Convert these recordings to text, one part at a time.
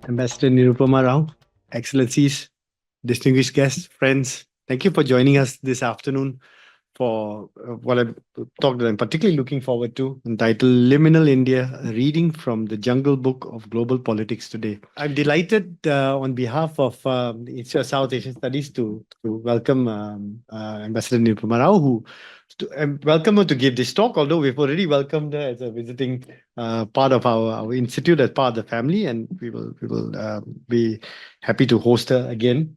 Ambassador Nirupama Rao, Excellencies, distinguished guests, friends, thank you for joining us this afternoon for what I'm talk that I'm particularly looking forward to, entitled Liminal India, a reading from the Jungle Book of Global Politics Today. I'm delighted on behalf of the Institute of South Asian Studies to welcome Ambassador Nirupama Rao, welcome her to give this talk, although we've already welcomed her as a visiting part of our institute as part of the family, and we will be happy to host her again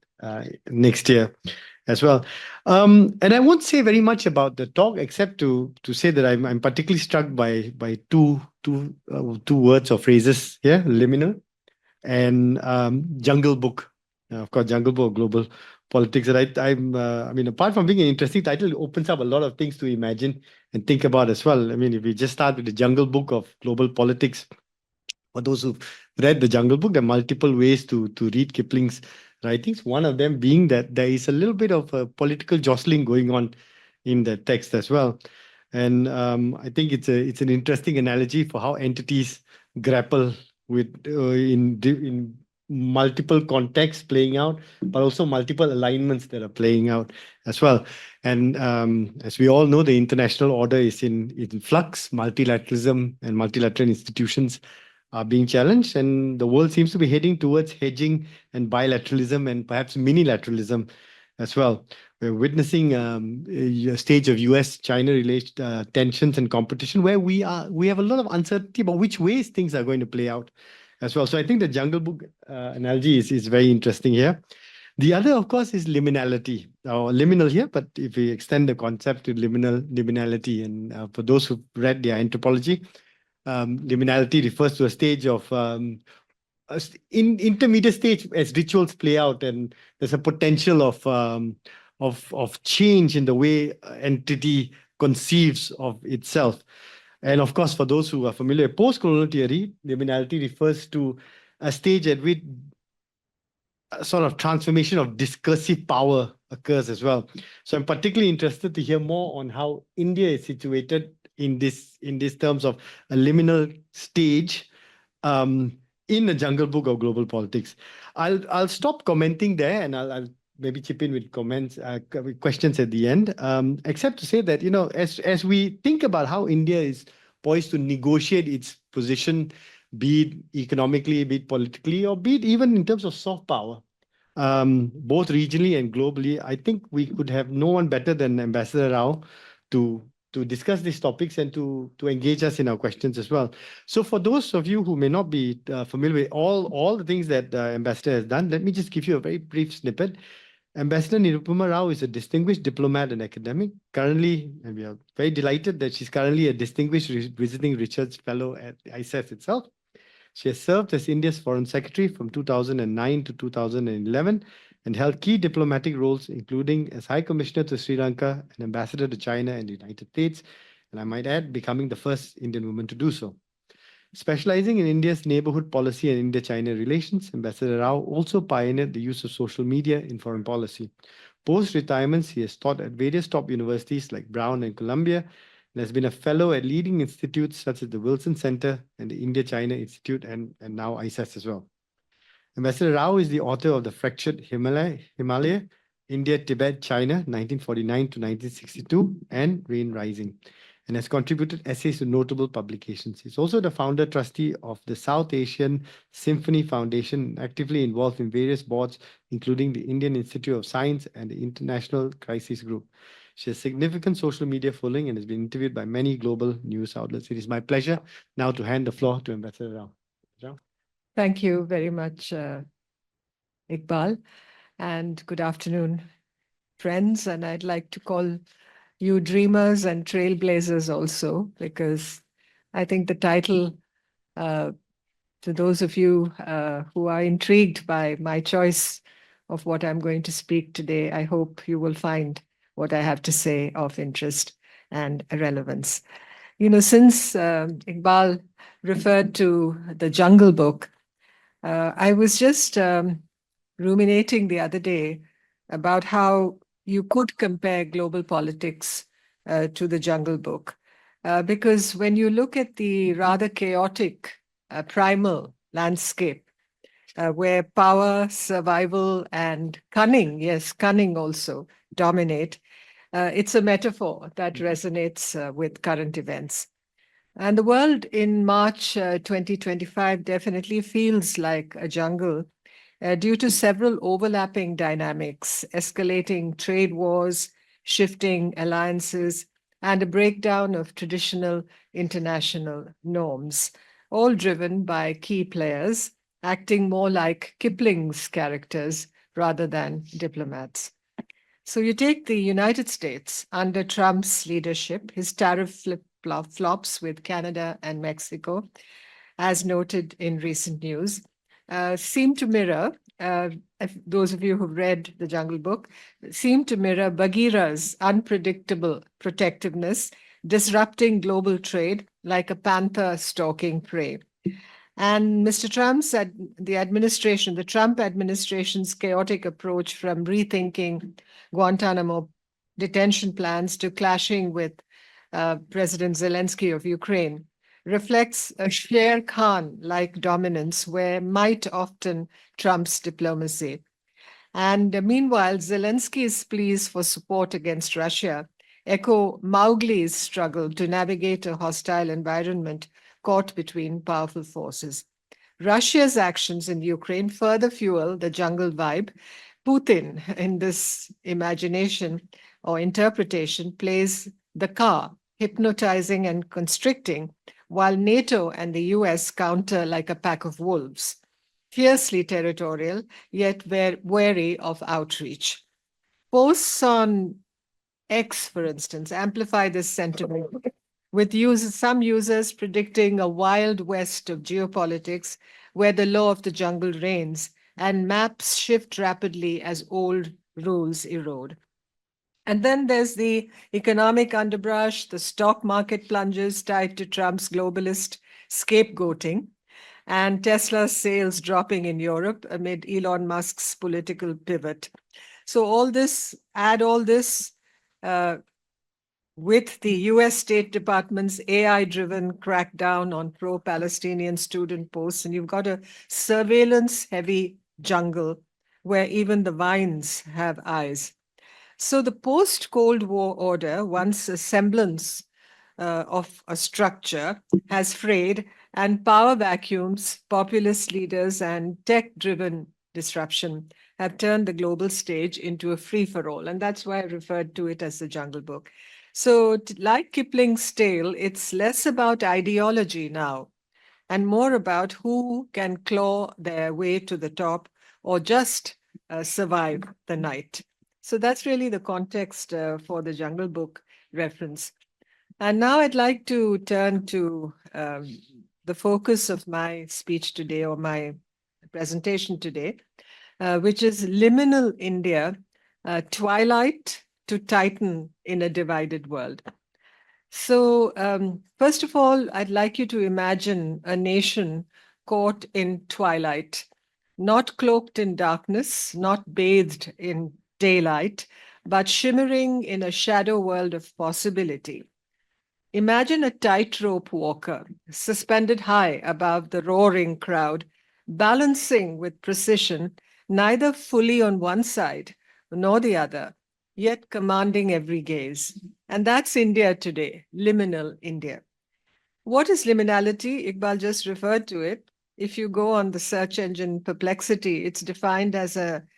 next year as well. And I won't say very much about the talk, except to say that I'm particularly struck by two words or phrases here: liminal and Jungle Book. Of course, Jungle Book, global politics. And I mean, apart from being an interesting title, it opens up a lot of things to imagine and think about as well. I mean, if we just start with the Jungle Book of global politics, for those who've read the Jungle Book, there are multiple ways to read Kipling's writings. One of them being that there is a little bit of a political jostling going on in the text as well. And I think it's an interesting analogy for how entities grapple with in multiple contexts playing out, but also multiple alignments that are playing out as well. And as we all know, the international order is in flux. Multilateralism and multilateral institutions are being challenged, and the world seems to be heading towards hedging and bilateralism and perhaps minilateralism as well. We're witnessing a stage of US-China related tensions and competition where we have a lot of uncertainty about which ways things are going to play out as well. So I think the Jungle Book analogy is very interesting here. The other, of course, is liminality, or liminal here, but if we extend the concept to liminality, and for those who've read their anthropology, liminality refers to a stage of intermediate stage as rituals play out, and there's a potential of change in the way entity conceives of itself. And of course, for those who are familiar with post-colonial theory, liminality refers to a stage at which a sort of transformation of discursive power occurs as well. So I'm particularly interested to hear more on how India is situated in this terms of a liminal stage in the Jungle Book of global politics. I'll stop commenting there, and I'll maybe chip in with comments, questions at the end. Except to say that, as we think about how India is poised to negotiate its position, be it economically, be it politically, or be it even in terms of soft power, both regionally and globally, I think we could have no one better than Ambassador Rao to discuss these topics and to engage us in our questions as well. So for those of you who may not be familiar with all the things that Ambassador has done, let me just give you a very brief snippet. Ambassador Nirupama Rao is a distinguished diplomat and academic. Currently, and we are very delighted that she's currently a distinguished visiting research fellow at ISES itself. She has served as India's Foreign Secretary from 2009 to 2011 and held key diplomatic roles, including as High Commissioner to Sri Lanka and Ambassador to China and the United States, and I might add, becoming the first Indian woman to do so. Specializing in India's neighborhood policy and India-China relations, Ambassador Rao also pioneered the use of social media in foreign policy. Post-retirement, he has taught at various top universities like Brown and Columbia, and has been a fellow at leading institutes such as the Wilson Center and the India-China Institute, and now ISES as well. Ambassador Rao is the author of The Fractured Himalaya, India, Tibet, China, 1949 to 1962, and Rain Rising, and has contributed essays to notable publications. He's also the founder trustee of the South Asian Symphony Foundation, actively involved in various boards, including the Indian Institute of Science and the International Crisis Group. She has significant social media following and has been interviewed by many global news outlets. It is my pleasure now to hand the floor to Ambassador Rao. Rao. Thank you very much, Iqbal, and good afternoon, friends. And I'd like to call you dreamers and trailblazers also, because I think the title, to those of you who are intrigued by my choice of what I'm going to speak today, I hope you will find what I have to say of interest and relevance. Since Iqbal referred to the Jungle Book, I was just ruminating the other day about how you could compare global politics to the Jungle Book. Because when you look at the rather chaotic primal landscape where power, survival, and cunning, yes, cunning also dominate. It's a metaphor that resonates with current events. And the world in March 2025 definitely feels like a jungle due to several overlapping dynamics, escalating trade wars, shifting alliances, and a breakdown of traditional international norms, all driven by key players acting more like Kipling's characters rather than diplomats. So you take the United States under Trump's leadership, his tariff flops with Canada and Mexico, as noted in recent news, seem to mirror, those of you who've read The Jungle Book, seem to mirror Bagheera's unpredictable protectiveness, disrupting global trade like a panther stalking prey. And Mr. The Trump administration's chaotic approach from rethinking Guantanamo detention plans to clashing with President Zelensky of Ukraine reflects a Sher Khan-like dominance where might often trumps diplomacy. And meanwhile, Zelensky's pleas for support against Russia echo Mowgli's struggle to navigate a hostile environment caught between powerful forces. Russia's actions in Ukraine further fuel the jungle vibe. Putin, in this imagination or interpretation, plays the car, hypnotizing and constricting, while NATO and the US counter like a pack of wolves, fiercely territorial, yet wary of outreach. Posts on X, for instance, amplify this sentiment, with some users predicting a wild west of geopolitics where the law of the jungle reigns and maps shift rapidly as old rules erode. And then there's the economic underbrush, the stock market plunges tied to Trump's globalist scapegoating, and Tesla's sales dropping in Europe amid Elon Musk's political pivot. So add all this with the US State Department's AI-driven crackdown on pro-Palestinian student posts, and you've got a surveillance-heavy jungle where even the vines have eyes. So the post-Cold War order, once a semblance of a structure, has frayed, and power vacuums, populist leaders, and tech-driven disruption have turned the global stage into a free-for-all. And that's why I referred to it as the Jungle Book. So like Kipling's tale, it's less about ideology now and more about who can claw their way to the top or just survive the night. So that's really the context for the Jungle Book reference. And now I'd like to turn to the focus of my speech today or my presentation today, which is Liminal India, Twilight to Titan in a Divided World. So first of all, I'd like you to imagine a nation caught in twilight, not cloaked in darkness, not bathed in daylight, but shimmering in a shadow world of possibility. Imagine a tightrope walker suspended high above the roaring crowd, balancing with precision, neither fully on one side nor the other, yet commanding every gaze. And that's India today, liminal India. What is liminality? Iqbal just referred to it. If you go on the search engine Perplexity, it's defined as an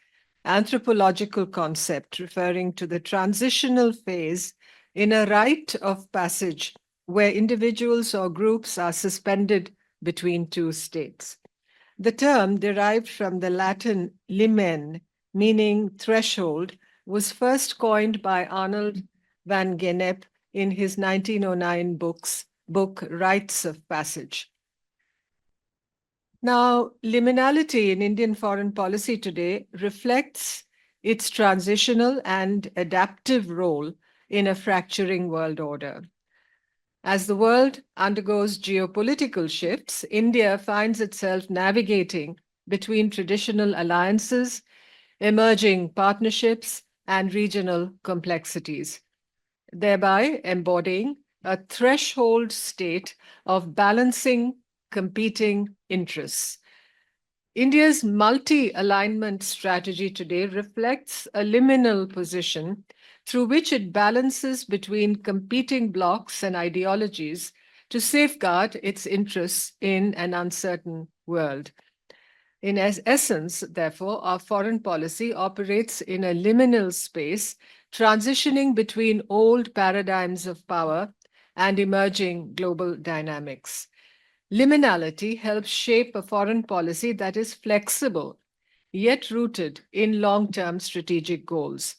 anthropological concept referring to the transitional phase in a rite of passage where individuals or groups are suspended between two states. The term, derived from the Latin limen, meaning threshold, was first coined by Arnold van Gennep in his 1909 book Rites of Passage. Now, liminality in Indian foreign policy today reflects its transitional and adaptive role in a fracturing world order. As the world undergoes geopolitical shifts, India finds itself navigating between traditional alliances, emerging partnerships, and regional complexities, thereby embodying a threshold state of balancing competing interests. India's multi-alignment strategy today reflects a liminal position through which it balances between competing blocs and ideologies to safeguard its interests in an uncertain world. In essence, therefore, our foreign policy operates in a liminal space, transitioning between old paradigms of power and emerging global dynamics. Liminality helps shape a foreign policy that is flexible, yet rooted in long-term strategic goals.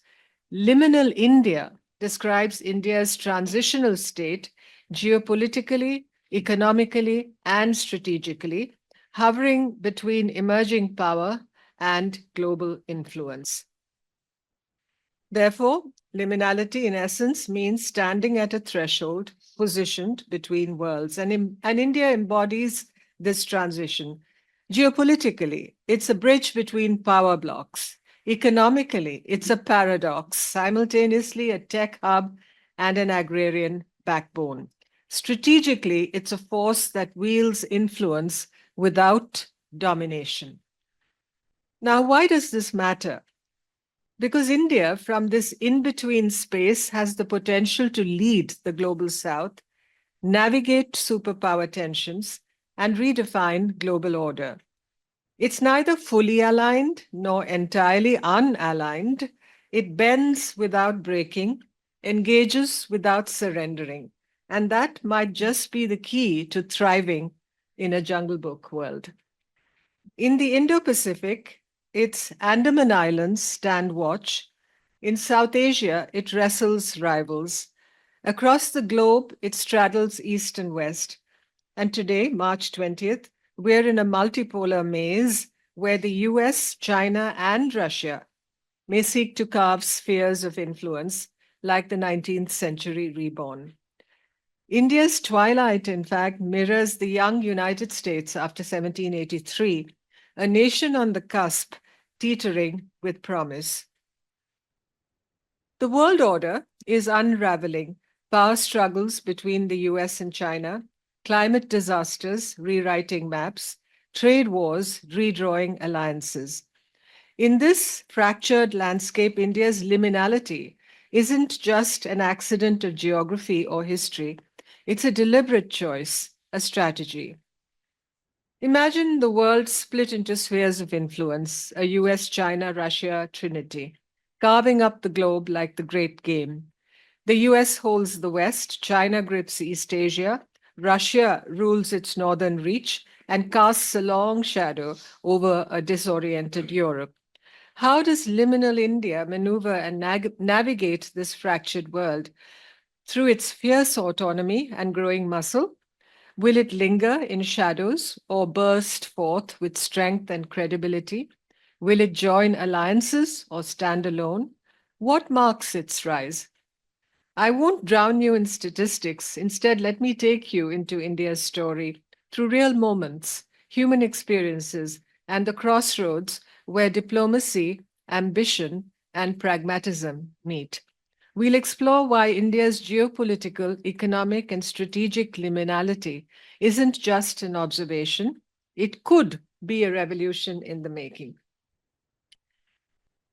Liminal India describes India's transitional state geopolitically, economically, and strategically, hovering between emerging power and global influence. Therefore, liminality in essence means standing at a threshold positioned between worlds, and India embodies this transition. Geopolitically, it's a bridge between power blocks. Economically, it's a paradox, simultaneously a tech hub and an agrarian backbone. Strategically, it's a force that wields influence without domination. Now, why does this matter? Because India, from this in-between space, has the potential to lead the global south, navigate superpower tensions, and redefine global order. It's neither fully aligned nor entirely unaligned. It bends without breaking, engages without surrendering. And that might just be the key to thriving in a Jungle Book world. In the Indo-Pacific, its Andaman Islands stand watch. In South Asia, it wrestles rivals. Across the globe, it straddles east and west. And today, March 20th, we're in a multipolar maze where the US, China, and Russia may seek to carve spheres of influence like the 19th century reborn. India's twilight, in fact, mirrors the young United States after 1783, a nation on the cusp, teetering with promise. The world order is unraveling. Power struggles between the US and China, climate disasters rewriting maps, trade wars redrawing alliances. In this fractured landscape, India's liminality isn't just an accident of geography or history. It's a deliberate choice, a strategy. Imagine the world split into spheres of influence, a US, China, Russia trinity, carving up the globe like the great game. The US holds the West, China grips East Asia, Russia rules its northern reach and casts a long shadow over a disoriented Europe. How does liminal India maneuver and navigate this fractured world? Through its fierce autonomy and growing muscle? Will it linger in shadows or burst forth with strength and credibility? Will it join alliances or stand alone? What marks its rise? I won't drown you in statistics. Instead, let me take you into India's story through real moments, human experiences, and the crossroads where diplomacy, ambition, and pragmatism meet. We'll explore why India's geopolitical, economic, and strategic liminality isn't just an observation. It could be a revolution in the making.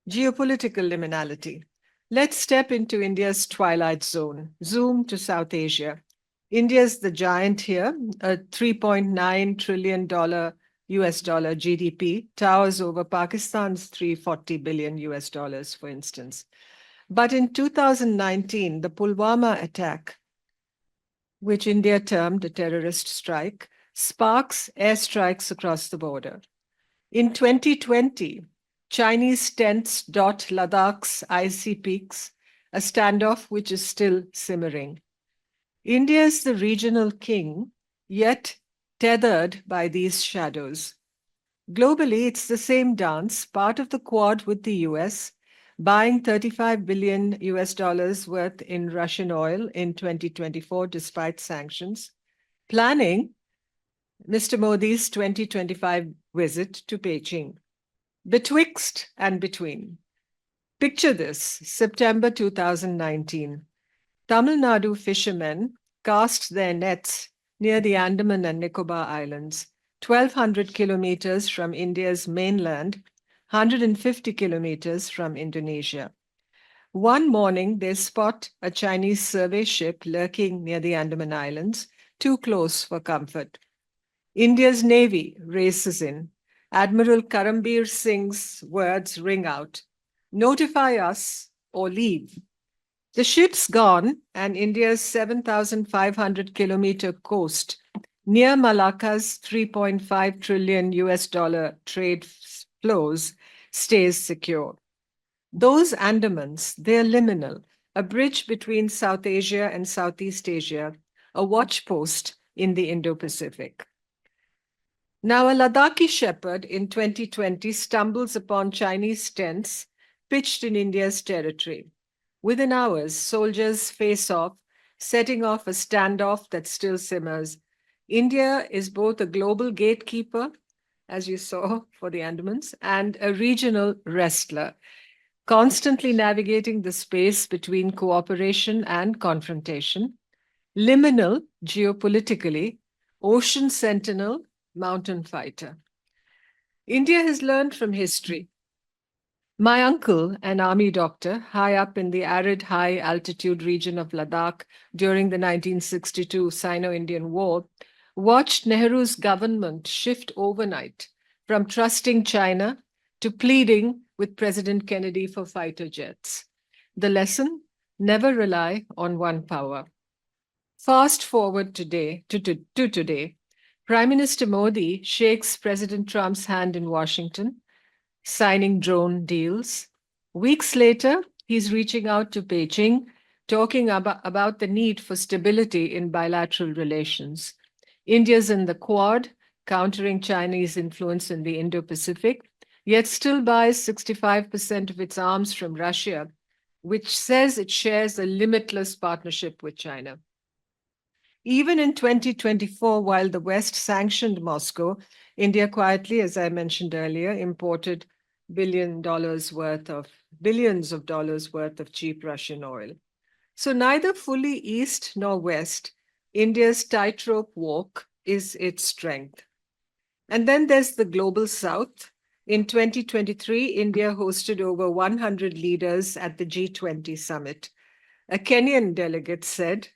Geopolitical liminality. Let's step into India's twilight zone. Zoom to South Asia. India's the giant here, a $3.9 trillion US dollar GDP, towers over Pakistan's $340 billion US dollars, for instance. But in 2019, the Pulwama attack, which India termed a terrorist strike, sparks airstrikes across the border. In 2020, Chinese tents dot Ladakh's icy peaks, a standoff which is still simmering. India is the regional king, yet tethered by these shadows. Globally, it's the same dance, part of the Quad with the US, buying 35 billion US dollars worth in Russian oil in 2024 despite sanctions, planning Mr. Modi's 2025 visit to Beijing. Betwixt and between. Picture this, September 2019. Tamil Nadu fishermen cast their nets near the Andaman and Nicobar Islands. 1,200 kilometers from India's mainland, 150 kilometers from Indonesia. One morning, they spot a Chinese survey ship lurking near the Andaman Islands, too close for comfort. India's navy races in. Admiral Karambir Singh's words ring out, "Notify us or leave." The ship's gone, and India's 7,500-kilometer coast near Malacca's $3.5 trillion trade flows stays secure. Those Andamans, they're liminal, a bridge between South Asia and Southeast Asia, a watchpost in the Indo-Pacific. Now, a Ladakhi shepherd in 2020 stumbles upon Chinese tents pitched in India's territory. Within hours, soldiers face off, setting off a standoff that still simmers. India is both a global gatekeeper, as you saw for the Andamans, and a regional wrestler, constantly navigating the space between cooperation and confrontation. Liminal, geopolitically, ocean sentinel, mountain fighter. India has learned from history. My uncle, an army doctor, high up in the arid high-altitude region of Ladakh during the 1962 Sino-Indian War, watched Nehru's government shift overnight from trusting China to pleading with President Kennedy for fighter jets. The lesson: never rely on one power. Fast forward today to today, Prime Minister Modi shakes President Trump's hand in Washington, signing drone deals. Weeks later, he's reaching out to Beijing, talking about the need for stability in bilateral relations. India's in the Quad, countering Chinese influence in the Indo-Pacific, yet still buys 65% of its arms from Russia, which says it shares a limitless partnership with China. Even in 2024, while the West sanctioned Moscow, India quietly, as I mentioned earlier, imported billions of dollars worth of cheap Russian oil. So neither fully East nor West, India's tightrope walk is its strength. And then there's the global South. In 2023, India hosted over 100 leaders at the G20 summit. A Kenyan delegate said,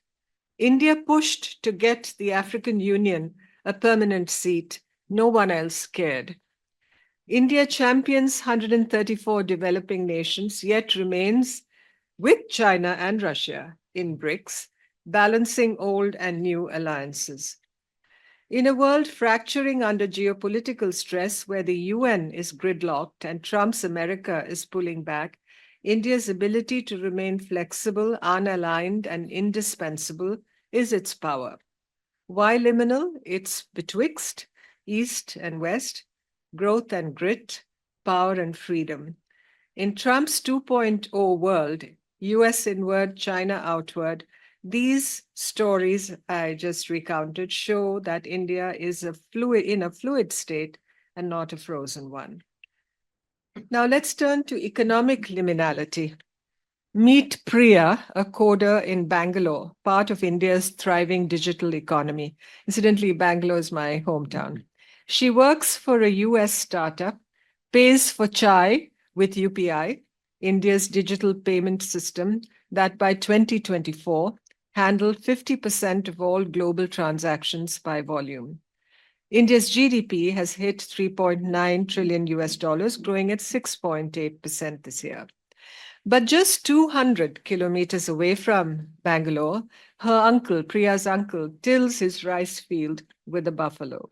"India pushed to get the African Union a permanent seat. No one else cared." India champions 134 developing nations, yet remains with China and Russia in BRICS, balancing old and new alliances. In a world fracturing under geopolitical stress, where the UN is gridlocked and Trump's America is pulling back, India's ability to remain flexible, unaligned, and indispensable is its power. Why liminal? It's betwixt East and West, growth and grit, power and freedom. In Trump's 2.0 world, US inward, China outward, these stories I just recounted show that India is in a fluid state and not a frozen one. Now let's turn to economic liminality. Meet Priya, a coder in Bangalore, part of India's thriving digital economy. Incidentally, Bangalore is my hometown. She works for a US startup, pays for chai with UPI, India's digital payment system that by 2024 handled 50% of all global transactions by volume. India's GDP has hit $3.9 trillion, growing at 6.8% this year. But just 200 kilometers away from Bangalore, her uncle, Priya's uncle, tills his rice field with a buffalo.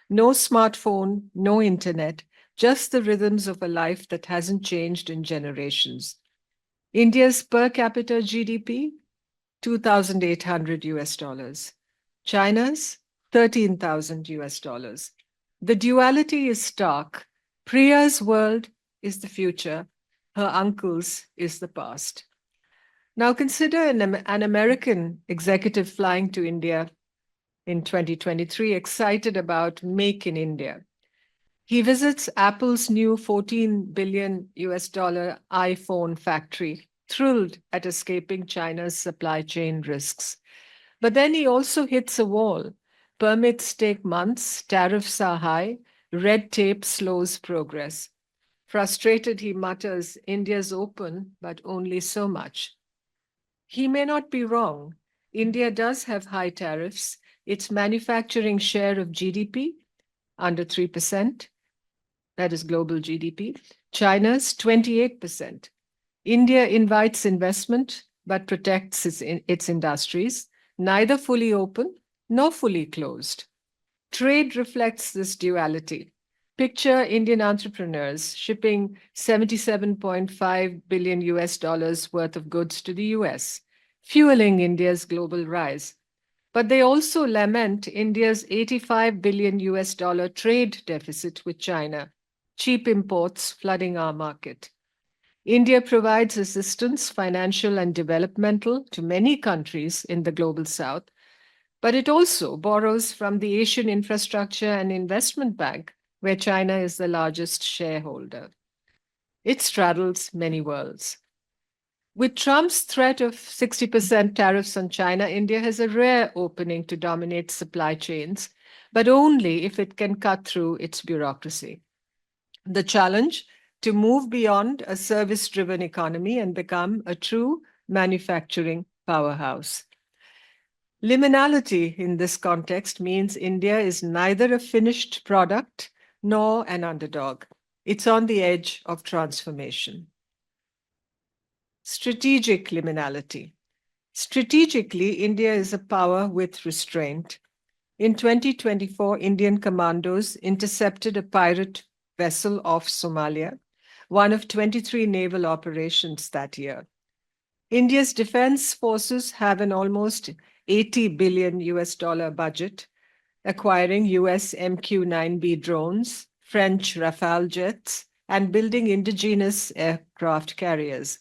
No smartphone, no internet, just the rhythms of a life that hasn't changed in generations. India's per capita GDP, $2,800. China's, $13,000. The duality is stark. Priya's world is the future. Her uncle's is the past. Now consider an American executive flying to India in 2023, excited about Make in India. He visits Apple's new $14 billion iPhone factory, thrilled at escaping China's supply chain risks. But then he also hits a wall. Permits take months, tariffs are high, red tape slows progress. Frustrated, he mutters, India's open, but only so much. He may not be wrong. India does have high tariffs. Its manufacturing share of GDP, under 3%, that is global GDP. China's 28%. India invites investment, but protects its industries, neither fully open nor fully closed. Trade reflects this duality. Picture Indian entrepreneurs shipping 77.5 billion US dollars worth of goods to the US, fueling India's global rise. But they also lament India's 85 billion US dollar trade deficit with China, cheap imports flooding our market. India provides assistance, financial and developmental, to many countries in the global south, but it also borrows from the Asian Infrastructure and Investment Bank, where China is the largest shareholder. It straddles many worlds. With Trump's threat of 60% tariffs on China, India has a rare opening to dominate supply chains, but only if it can cut through its bureaucracy. The challenge to move beyond a service-driven economy and become a true manufacturing powerhouse. Liminality in this context means India is neither a finished product nor an underdog. It's on the edge of transformation. Strategic liminality. Strategically, India is a power with restraint. In 2024, Indian commandos intercepted a pirate vessel off Somalia, one of 23 naval operations that year. India's defense forces have an almost 80 billion US dollar budget, acquiring US MQ-9B drones, French Rafale jets, and building indigenous aircraft carriers.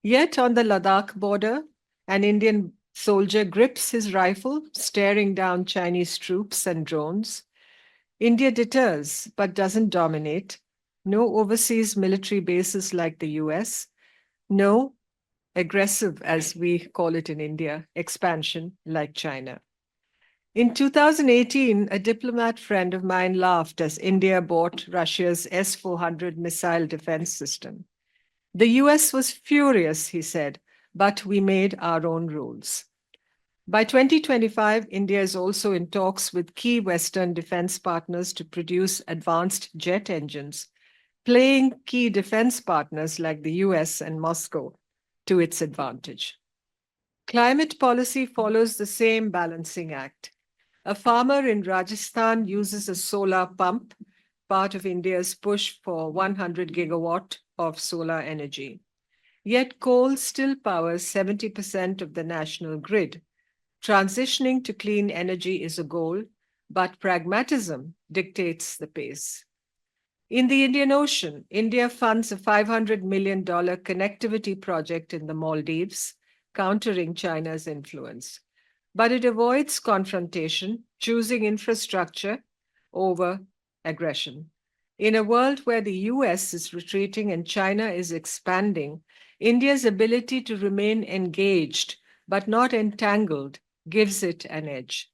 Yet on the Ladakh border, an Indian soldier grips his rifle, staring down Chinese troops and drones. India deters, but doesn't dominate. No overseas military bases like the US. No aggressive, as we call it in India, expansion like China. In 2018, a diplomat friend of mine laughed as India bought Russia's S-400 missile defense system. The US was furious, he said, but we made our own rules. By 2025, India is also in talks with key Western defense partners to produce advanced jet engines, playing key defense partners like the US and Moscow to its advantage. Climate policy follows the same balancing act. A farmer in Rajasthan uses a solar pump, part of India's push for 100 gigawatt of solar energy. Yet coal still powers 70% of the national grid. Transitioning to clean energy is a goal, but pragmatism dictates the pace. In the Indian Ocean, India funds a $500 million connectivity project in the Maldives, countering China's influence. But it avoids confrontation, choosing infrastructure over aggression. In a world where the US is retreating and China is expanding, India's ability to remain engaged but not entangled gives it an edge.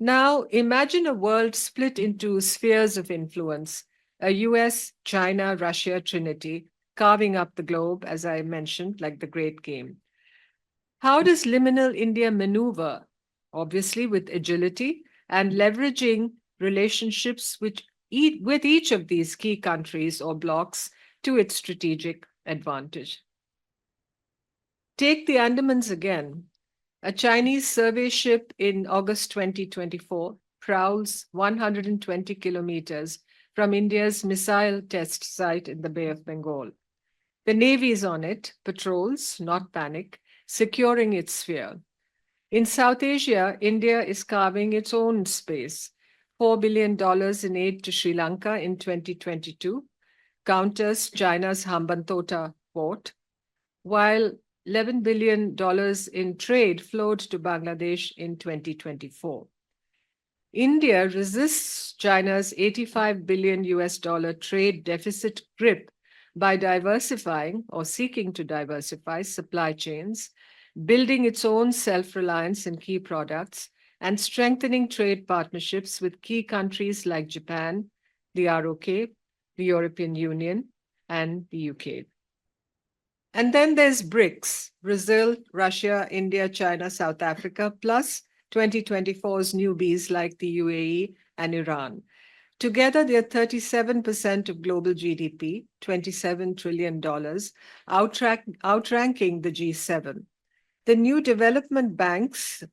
Now, imagine a world split into spheres of influence, a US, China, Russia trinity, carving up the globe, as I mentioned, like the Great Game. How does Liminal India maneuver? Obviously, with agility and leveraging relationships with each of these key countries or blocks to its strategic advantage. Take the Andamans again. A Chinese survey ship in August 2024 prowls 120 kilometers from India's missile test site in the Bay of Bengal. The Navy is on it, patrols, not panic, securing its sphere. In South Asia, India is carving its own space. $4 billion in aid to Sri Lanka in 2022 counters China's Hambantota port, while $11 billion in trade flowed to Bangladesh in 2024. India resists China's 85 billion US dollar trade deficit grip by diversifying or seeking to diversify supply chains, building its own self-reliance in key products, and strengthening trade partnerships with key countries like Japan, the ROK, the European Union, and the UK. And then there's BRICS, Brazil, Russia, India, China, South Africa, plus 2024's newbies like the UAE and Iran. Together, they are 37% of global GDP, $27 trillion, outranking the G7. The new development banks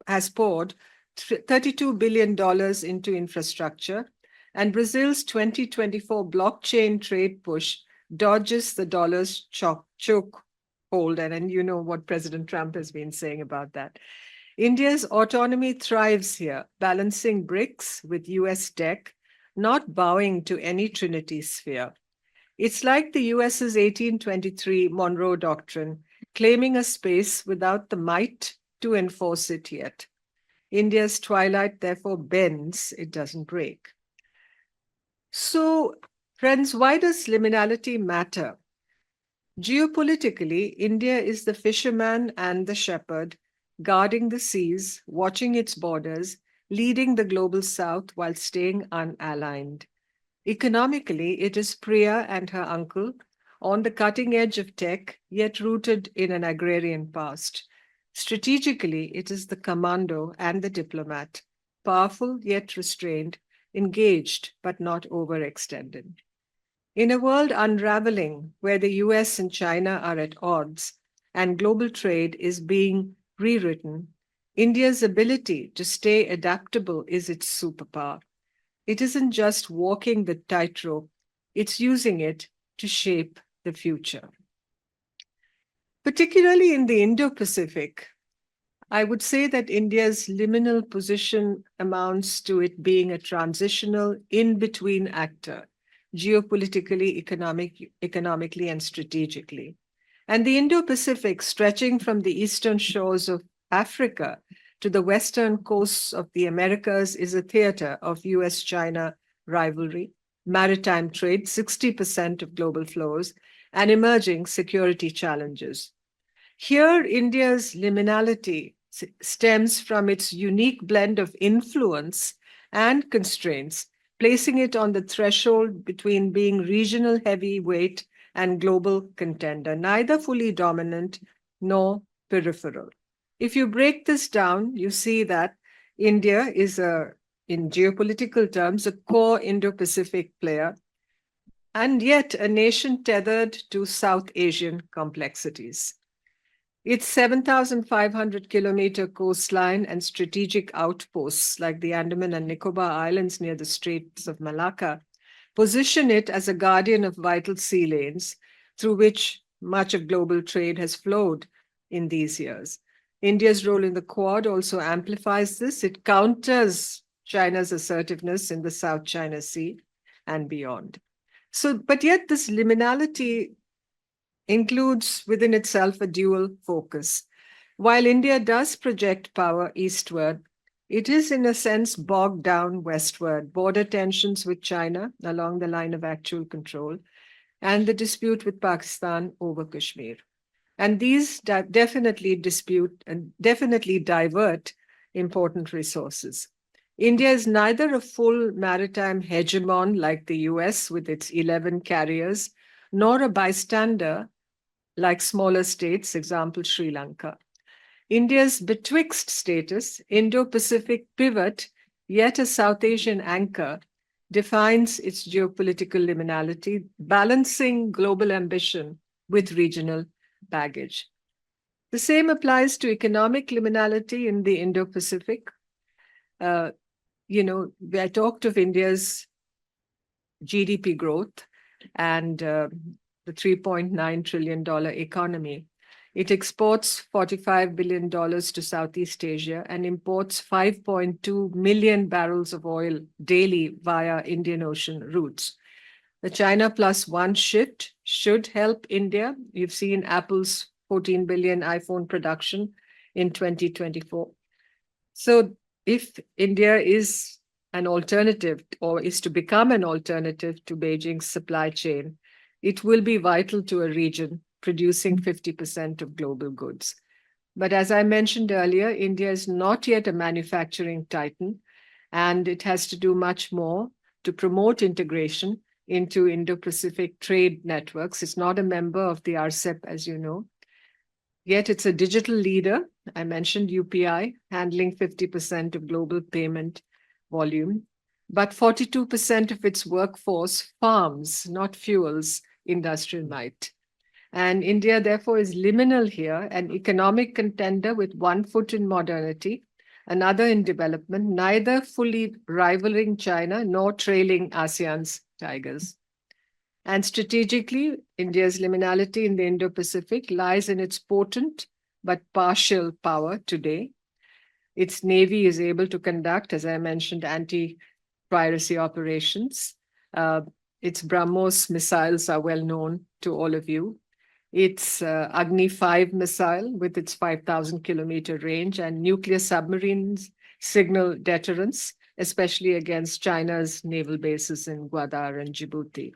has poured $32 billion into infrastructure, and Brazil's 2024 blockchain trade push dodges the dollar's choke hold. And you know what President Trump has been saying about that. India's autonomy thrives here, balancing BRICS with US tech, not bowing to any Trinity sphere. It's like the US's 1823 Monroe Doctrine, claiming a space without the might to enforce it yet. India's twilight therefore bends, it doesn't break. So, friends, why does liminality matter? Geopolitically, India is the fisherman and the shepherd, guarding the seas, watching its borders, leading the global south while staying unaligned. Economically, it is Priya and her uncle, on the cutting edge of tech, yet rooted in an agrarian past. Strategically, it is the commando and the diplomat, powerful yet restrained, engaged but not overextended. In a world unraveling where the US and China are at odds and global trade is being rewritten, India's ability to stay adaptable is its superpower. It isn't just walking the tightrope, it's using it to shape the future. Particularly in the Indo-Pacific, I would say that India's liminal position amounts to it being a transitional in-between actor, geopolitically, economically, and strategically. And the Indo-Pacific, stretching from the eastern shores of Africa to the western coasts of the Americas, is a theater of US-China rivalry, maritime trade, 60% of global flows, and emerging security challenges. Here, India's liminality stems from its unique blend of influence and constraints, placing it on the threshold between being regional heavyweight and global contender, neither fully dominant nor peripheral. If you break this down, you see that India is, in geopolitical terms, a core Indo-Pacific player, and yet a nation tethered to South Asian complexities. Its 7,500-kilometer coastline and strategic outposts like the Andaman and Nicobar Islands near the Straits of Malacca position it as a guardian of vital sea lanes through which much of global trade has flowed in these years. India's role in the Quad also amplifies this. It counters China's assertiveness in the South China Sea and beyond. But yet this liminality includes within itself a dual focus. While India does project power eastward, it is in a sense bogged down westward, border tensions with China along the line of actual control, and the dispute with Pakistan over Kashmir. And these definitely divert important resources. India is neither a full maritime hegemon like the US with its 11 carriers, nor a bystander like smaller states, example Sri Lanka. India's betwixt status, Indo-Pacific pivot, yet a South Asian anchor, defines its geopolitical liminality, balancing global ambition with regional baggage. The same applies to economic liminality in the Indo-Pacific. I talked of India's GDP growth and the $3.9 trillion economy. It exports $45 billion to Southeast Asia and imports 5.2 million barrels of oil daily via Indian Ocean routes. The China Plus One shift should help India. You've seen Apple's 14 billion iPhone production in 2024. So if India is an alternative or is to become an alternative to Beijing's supply chain, it will be vital to a region producing 50% of global goods. But as I mentioned earlier, India is not yet a manufacturing titan, and it has to do much more to promote integration into Indo-Pacific trade networks. It's not a member of the RCEP, as you know. Yet it's a digital leader. I mentioned UPI, handling 50% of global payment volume, but 42% of its workforce farms, not fuels, industrial might. And India, therefore, is liminal here, an economic contender with one foot in modernity, another in development, neither fully rivaling China nor trailing ASEAN's tigers. And strategically, India's liminality in the Indo-Pacific lies in its potent but partial power today. Its navy is able to conduct, as I mentioned, anti-piracy operations. Its BrahMos missiles are well known to all of you. Its Agni 5 missile with its 5,000-kilometer range and nuclear submarines signal deterrence, especially against China's naval bases in Gwadar and Djibouti.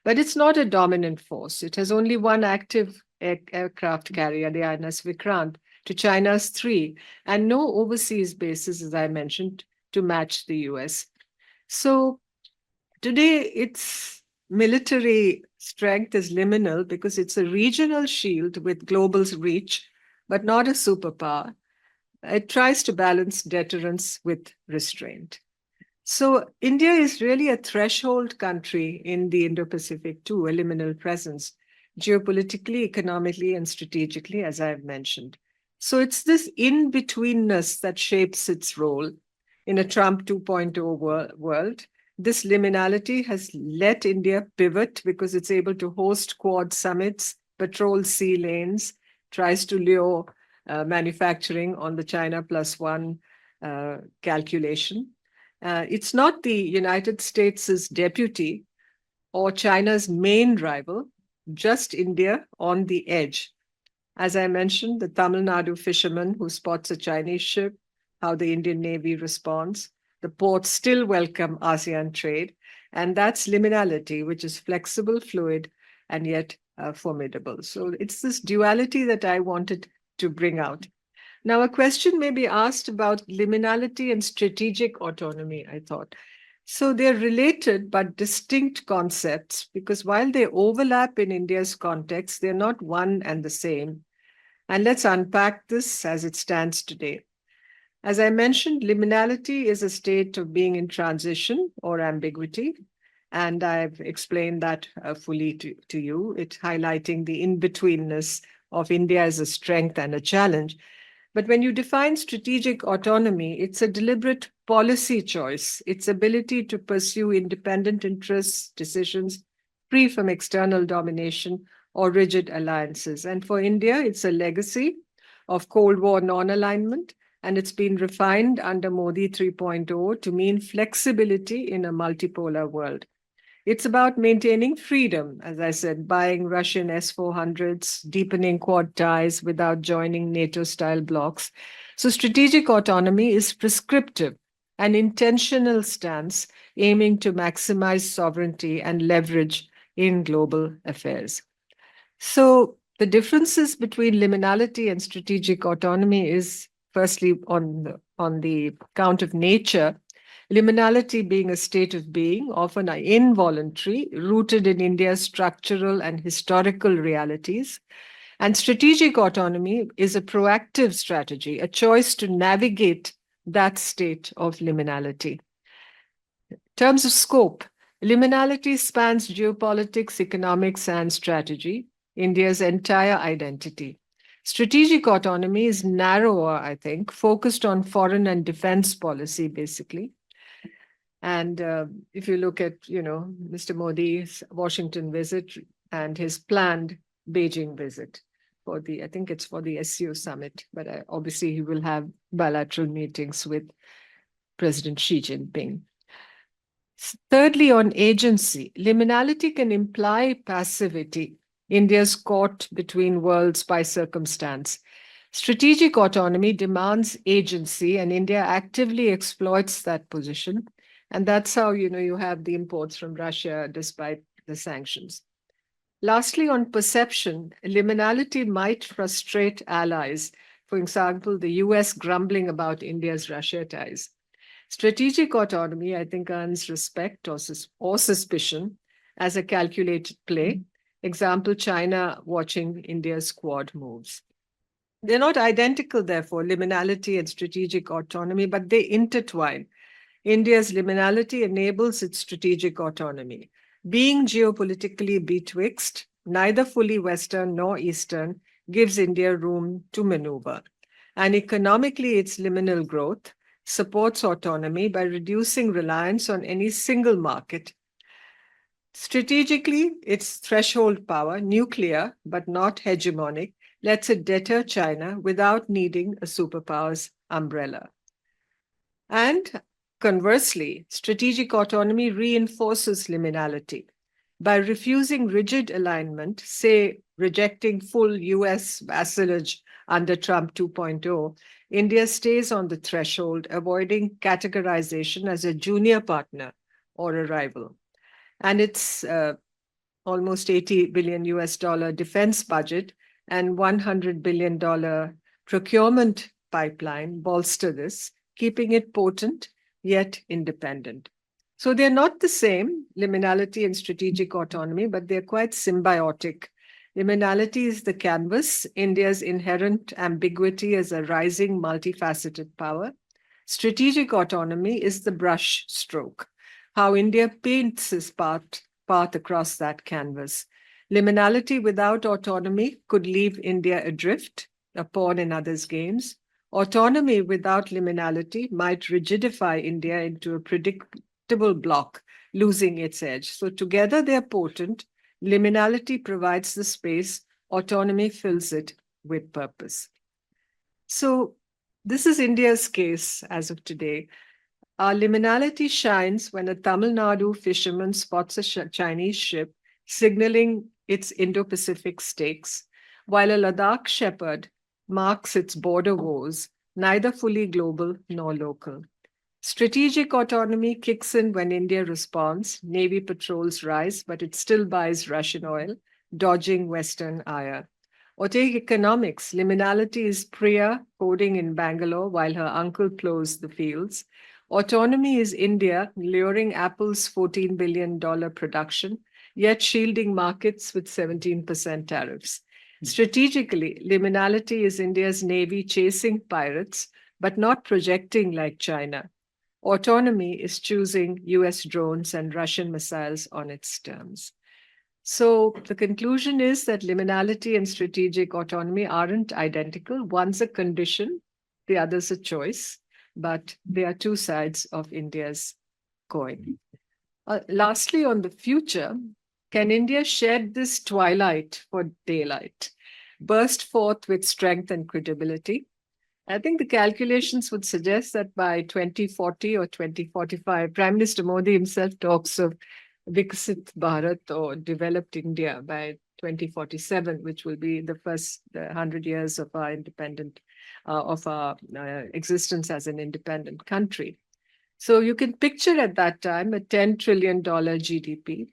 But it's not a dominant force. It has only one active aircraft carrier, the INS Vikrant, to China's 3, and no overseas bases, as I mentioned, to match the US. So today, its military strength is liminal because it's a regional shield with global reach, but not a superpower. It tries to balance deterrence with restraint. So India is really a threshold country in the Indo-Pacific too, a liminal presence, geopolitically, economically, and strategically, as I've mentioned. So it's this in-betweenness that shapes its role in a Trump 2.0 world. This liminality has let India pivot because it's able to host Quad summits, patrol sea lanes, tries to lure manufacturing on the China +1 calculation. It's not the United States' deputy or China's main rival, just India on the edge. As I mentioned, the Tamil Nadu fisherman who spots a Chinese ship, how the Indian Navy responds. The ports still welcome ASEAN trade, and that's liminality, which is flexible, fluid, and yet formidable. So it's this duality that I wanted to bring out. Now, a question may be asked about liminality and strategic autonomy, I thought. So they're related but distinct concepts because while they overlap in India's context, they're not one and the same. And let's unpack this as it stands today. As I mentioned, liminality is a state of being in transition or ambiguity. And I've explained that fully to you. It's highlighting the in-betweenness of India as a strength and a challenge. But when you define strategic autonomy, it's a deliberate policy choice, its ability to pursue independent interests, decisions, free from external domination or rigid alliances. And for India, it's a legacy of Cold War non-alignment, and it's been refined under Modi 3.0 to mean flexibility in a multipolar world. It's about maintaining freedom, as I said, buying Russian S-400s, deepening Quad ties without joining NATO-style blocs. So strategic autonomy is prescriptive, an intentional stance aiming to maximize sovereignty and leverage in global affairs. So the differences between liminality and strategic autonomy is firstly on the count of nature. Liminality being a state of being, often involuntary, rooted in India's structural and historical realities. And strategic autonomy is a proactive strategy, a choice to navigate that state of liminality. In terms of scope, liminality spans geopolitics, economics, and strategy, India's entire identity. Strategic autonomy is narrower, I think, focused on foreign and defense policy, basically. And if you look at, Mr. Modi's Washington visit and his planned Beijing visit for I think it's for the SCO summit, but obviously he will have bilateral meetings with President Xi Jinping. Thirdly, on agency, liminality can imply passivity, India's caught between worlds by circumstance. Strategic autonomy demands agency, and India actively exploits that position. And that's how, you have the imports from Russia despite the sanctions. Lastly, on perception, liminality might frustrate allies. For example, the US grumbling about India's Russia ties. Strategic autonomy, I think, earns respect or suspicion as a calculated play. Example, China watching India's Quad moves. They're not identical, therefore, liminality and strategic autonomy, but they intertwine. India's liminality enables its strategic autonomy. Being geopolitically betwixt, neither fully Western nor Eastern, gives India room to maneuver. And economically, its liminal growth supports autonomy by reducing reliance on any single market. Strategically, its threshold power, nuclear but not hegemonic, lets it deter China without needing a superpower's umbrella. And conversely, strategic autonomy reinforces liminality. By refusing rigid alignment, say rejecting full US vassalage under Trump 2.0, India stays on the threshold, avoiding categorization as a junior partner or a rival. And its almost 80 billion US dollar defense budget and $100 billion procurement pipeline bolster this, keeping it potent yet independent. So they're not the same, liminality and strategic autonomy, but they're quite symbiotic. Liminality is the canvas, India's inherent ambiguity as a rising multifaceted power. Strategic autonomy is the brush stroke, how India paints its path across that canvas. Liminality without autonomy could leave India adrift, a pawn in others' games. Autonomy without liminality might rigidify India into a predictable block, losing its edge. So together they're potent. Liminality provides the space, autonomy fills it with purpose. So this is India's case as of today. Our liminality shines when a Tamil Nadu fisherman spots a Chinese ship signaling its Indo-Pacific stakes, while a Ladakh shepherd marks its border woes, neither fully global nor local. Strategic autonomy kicks in when India responds. Navy patrols rise, but it still buys Russian oil, dodging Western ire. Or take economics. Liminality is Priya coding in Bangalore while her uncle plows the fields. Autonomy is India luring Apple's $14 billion production, yet shielding markets with 17% tariffs. Strategically, liminality is India's navy chasing pirates, but not projecting like China. Autonomy is choosing US drones and Russian missiles on its terms. So the conclusion is that liminality and strategic autonomy aren't identical. One's a condition, the other's a choice, but they are two sides of India's coin. Lastly, on the future, can India shed this twilight for daylight, burst forth with strength and credibility? I think the calculations would suggest that by 2040 or 2045, Prime Minister Modi himself talks of Viksit Bharat or developed India by 2047, which will be the first 100 years of our existence as an independent country. So you can picture at that time a $10 trillion GDP,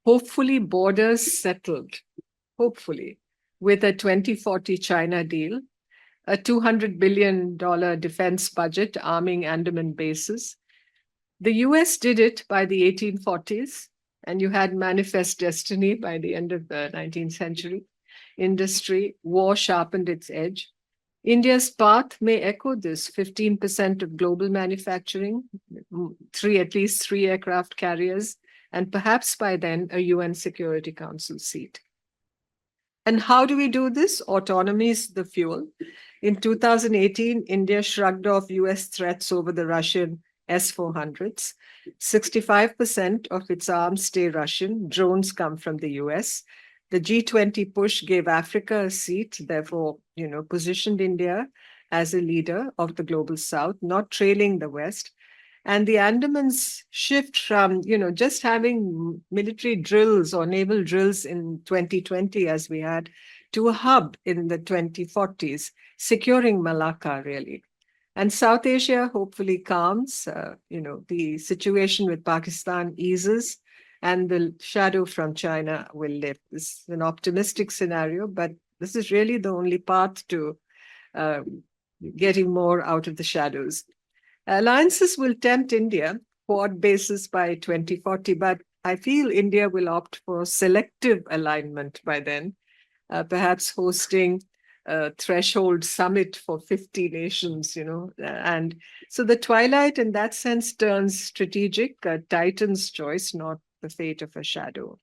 hopefully borders settled, hopefully, with a 2040 China deal, a $200 billion defense budget arming Andaman bases. The US did it by the 1840s, and you had manifest destiny by the end of the 19th century. Industry, war sharpened its edge. India's path may echo this: 15% of global manufacturing, at least three aircraft carriers, and perhaps by then a UN Security Council seat. And how do we do this? Autonomy is the fuel. In 2018, India shrugged off US threats over the Russian S-400s. 65% of its arms stay Russian. Drones come from the US. The G20 push gave Africa a seat, therefore, positioned India as a leader of the global South, not trailing the West. And the Andamans shift from, just having military drills or naval drills in 2020, as we had, to a hub in the 2040s, securing Malacca, really. And South Asia hopefully calms, the situation with Pakistan eases, and the shadow from China will lift. This is an optimistic scenario, but this is really the only path to getting more out of the shadows. Alliances will tempt India, Quad bases by 2040, but I feel India will opt for selective alignment by then, perhaps hosting a threshold summit for 50 nations, And so the twilight in that sense turns strategic, a titan's choice, not the fate of a shadow.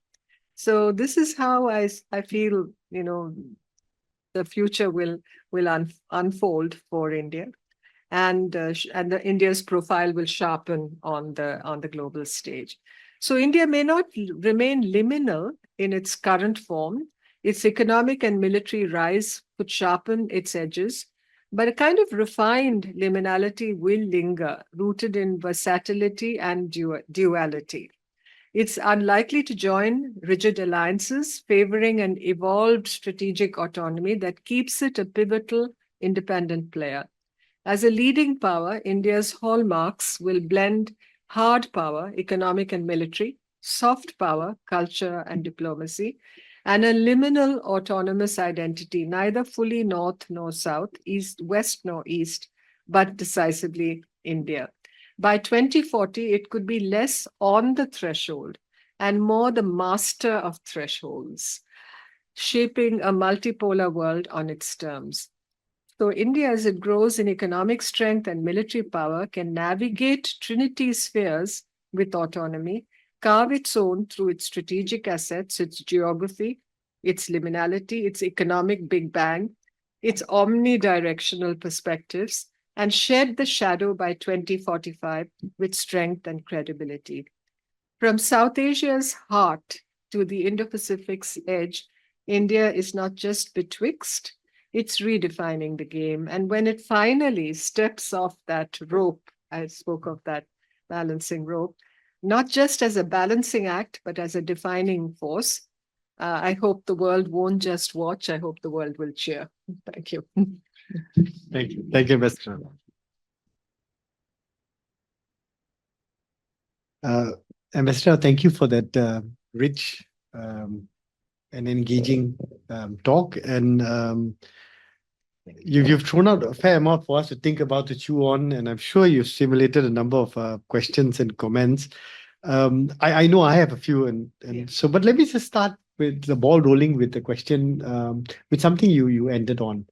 So this is how I feel, the future will unfold for India, and India's profile will sharpen on the global stage. So India may not remain liminal in its current form. Its economic and military rise could sharpen its edges, but a kind of refined liminality will linger, rooted in versatility and duality. It's unlikely to join rigid alliances, favoring an evolved strategic autonomy that keeps it a pivotal independent player. As a leading power, India's hallmarks will blend hard power, economic and military, soft power, culture and diplomacy, and a liminal autonomous identity, neither fully north nor south, east, west nor east, but decisively India. By 2040, it could be less on the threshold and more the master of thresholds, shaping a multipolar world on its terms. So India, as it grows in economic strength and military power, can navigate Trinity spheres with autonomy, carve its own through its strategic assets, its geography, its liminality, its economic big bang, its omnidirectional perspectives, and shed the shadow by 2045 with strength and credibility. From South Asia's heart to the Indo-Pacific's edge, India is not just betwixt, it's redefining the game. And when it finally steps off that rope, I spoke of that balancing rope, not just as a balancing act, but as a defining force, I hope the world won't just watch, I hope the world will cheer. Thank you. Thank you. Thank you, Ambassador. Ambassador, thank you for that rich and engaging talk. And you've thrown out a fair amount for us to think about, to chew on, and I'm sure you've simulated a number of questions and comments. I know I have a few, so, but let me just start with the ball rolling with the question, with something you ended on.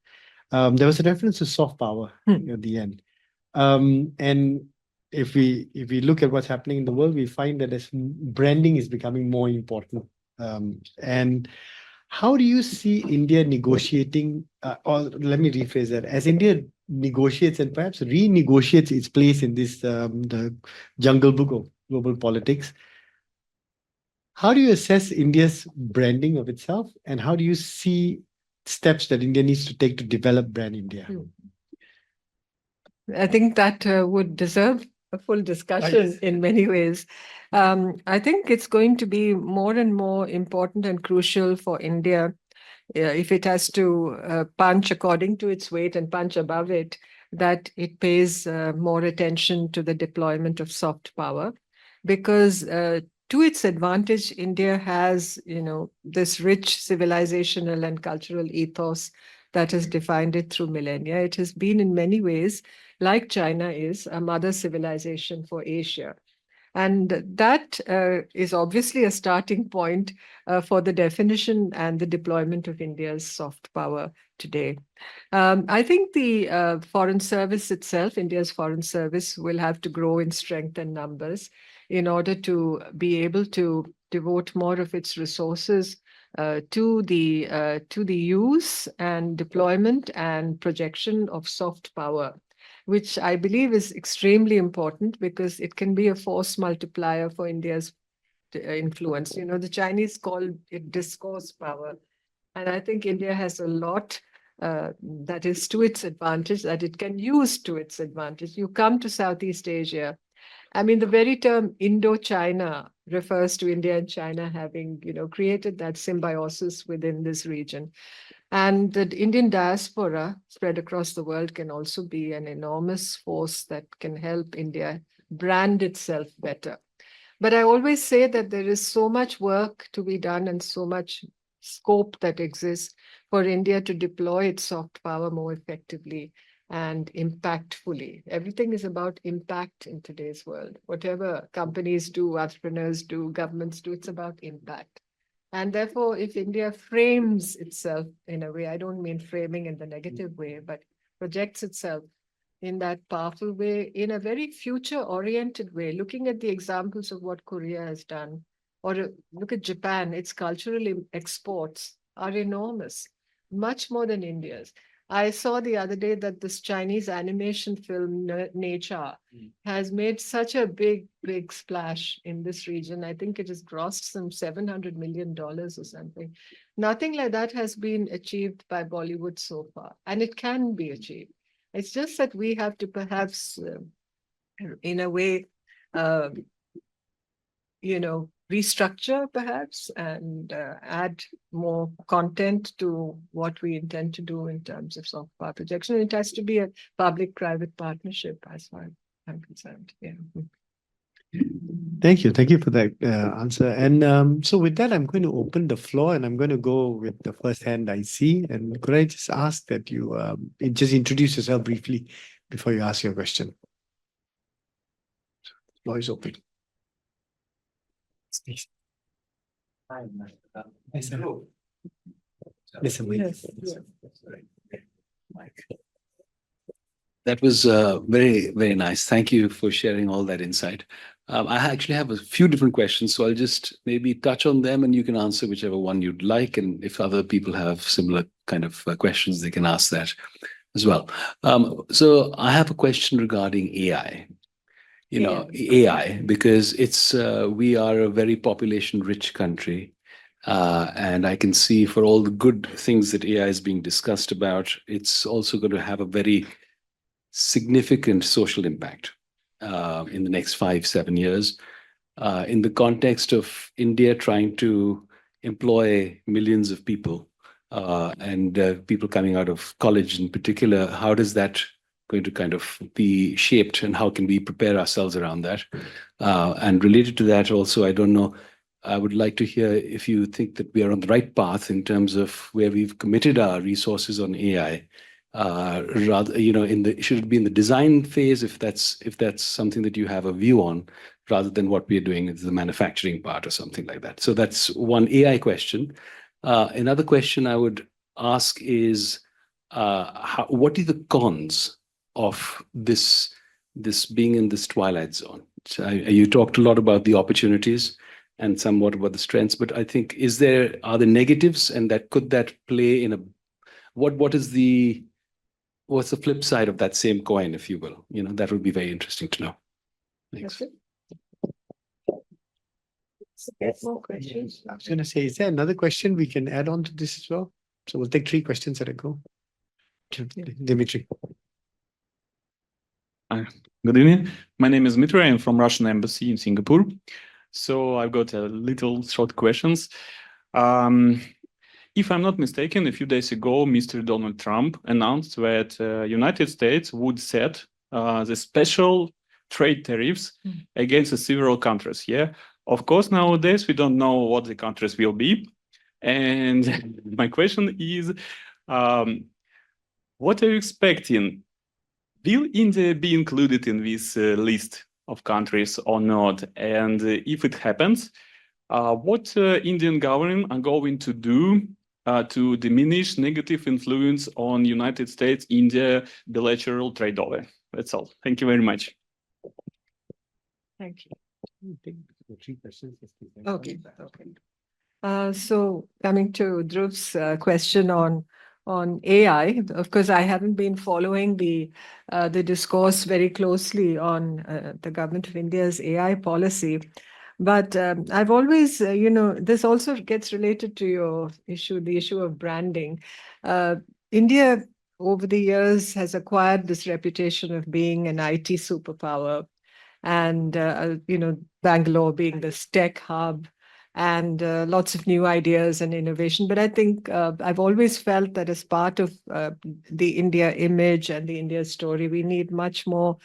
There was a reference to soft power at the end. And if we look at what's happening in the world, we find that as branding is becoming more important. And how do you see India negotiating, or let me rephrase that, as India negotiates and perhaps renegotiates its place in this the jungle book of global politics? How do you assess India's branding of itself, and how do you see steps that India needs to take to develop brand India? I think that would deserve a full discussion in many ways. I think it's going to be more and more important and crucial for India, if it has to punch according to its weight and punch above it, that it pays more attention to the deployment of soft power, because to its advantage, India has, this rich civilizational and cultural ethos that has defined it through millennia. It has been in many ways, like China is, a mother civilization for Asia. And that is obviously a starting point for the definition and the deployment of India's soft power today. I think the foreign service itself, India's foreign service, will have to grow in strength and numbers in order to be able to devote more of its resources to the use and deployment and projection of soft power, which I believe is extremely important because it can be a force multiplier for India's influence. The Chinese call it discourse power. And I think India has a lot that is to its advantage, that it can use to its advantage. You come to Southeast Asia. I mean, the very term Indo-China refers to India and China having, created that symbiosis within this region. And the Indian diaspora spread across the world can also be an enormous force that can help India brand itself better. But I always say that there is so much work to be done and so much scope that exists for India to deploy its soft power more effectively and impactfully. Everything is about impact in today's world. Whatever companies do, entrepreneurs do, governments do, it's about impact. And therefore, if India frames itself in a way, I don't mean framing in the negative way, but projects itself in that powerful way, in a very future-oriented way, looking at the examples of what Korea has done, or look at Japan, its cultural exports are enormous, much more than India's. I saw the other day that this Chinese animation film, Nature, has made such a big splash in this region. I think it has grossed some $700 million or something. Nothing like that has been achieved by Bollywood so far, and it can be achieved. It's just that we have to perhaps, in a way, restructure perhaps and add more content to what we intend to do in terms of soft power projection. It has to be a public-private partnership as far as I'm concerned. Yeah. Thank you. Thank you for that answer. And so with that, I'm going to open the floor and I'm going to go with the first hand I see. And could I just ask that you just introduce yourself briefly before you ask your question? The floor is open. Yes. That was very, very nice. Thank you for sharing all that insight. I actually have a few different questions, so I'll just maybe touch on them and you can answer whichever one you'd like. And if other people have similar kind of questions, they can ask that as well. So I have a question regarding AI. AI, because we are a very population-rich country. And I can see for all the good things that AI is being discussed about, it's also going to have a very significant social impact in the next 5-7 years. In the context of India trying to employ millions of people and people coming out of college in particular, how does that going to kind of be shaped and how can we prepare ourselves around that? And related to that also, I don't know, I would like to hear if you think that we are on the right path in terms of where we've committed our resources on AI. Rather, should it be in the design phase if that's something that you have a view on, rather than what we are doing is the manufacturing part or something like that. So that's one AI question. Another question I would ask is, what are the cons of this being in this twilight zone? So you talked a lot about the opportunities and somewhat about the strengths, but I think are there negatives, and could that play in a what's the flip side of that same coin, if you will? That would be very interesting to know. Thanks. More questions? I was going to say, is there another question we can add on to this as well? So we'll take 3 questions at a go. Dimitri. Good evening. My name is Dmitry. I'm from Russian Embassy in Singapore. So I've got a little short questions. If I'm not mistaken, a few days ago, Mr. Donald Trump announced that United States would set the special trade tariffs against several countries. Yeah, of course, nowadays we don't know what the countries will be. And my question is, what are you expecting? Will India be included in this list of countries or not? And if it happens, what Indian government are going to do to diminish negative influence on United States-India bilateral trade over? That's all. Thank you very much. Thank you. 3 questions. Okay. So coming to Dhruv's question on AI, of course, I haven't been following the discourse very closely on the government of India's AI policy. But I've always, this also gets related to your issue, the issue of branding. India, over the years, has acquired this reputation of being an IT superpower. And, Bangalore being this tech hub, and lots of new ideas and innovation. But I think I've always felt that as part of the India image and the India story, we need much more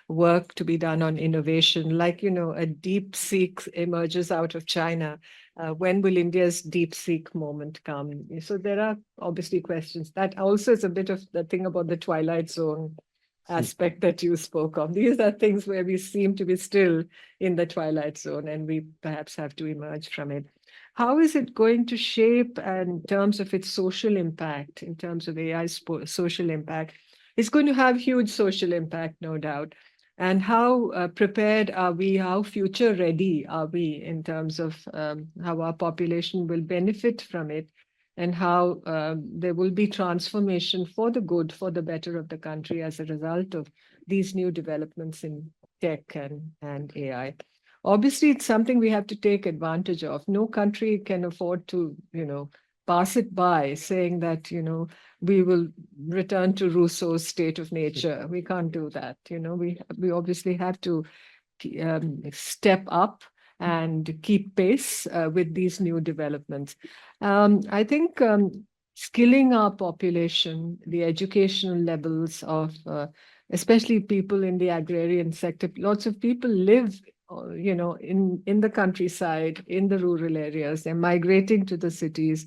work to be done on innovation. Like, a deep seek emerges out of China. When will India's deep seek moment come? So there are obviously questions. That also is a bit of the thing about the Twilight Zone aspect that you spoke of. These are things where we seem to be still in the Twilight Zone, and we perhaps have to emerge from it. How is it going to shape in terms of its social impact, in terms of AI's social impact? It's going to have huge social impact, no doubt. And how prepared are we, how future ready are we in terms of how our population will benefit from it, and how there will be transformation for the good, for the better of the country as a result of these new developments in tech and AI. Obviously, it's something we have to take advantage of. No country can afford to, pass it by saying that, we will return to Rousseau's state of nature. We can't do that. We obviously have to step up and keep pace with these new developments. I think skilling our population, the educational levels of especially people in the agrarian sector, lots of people live in the countryside, in the rural areas. They're migrating to the cities.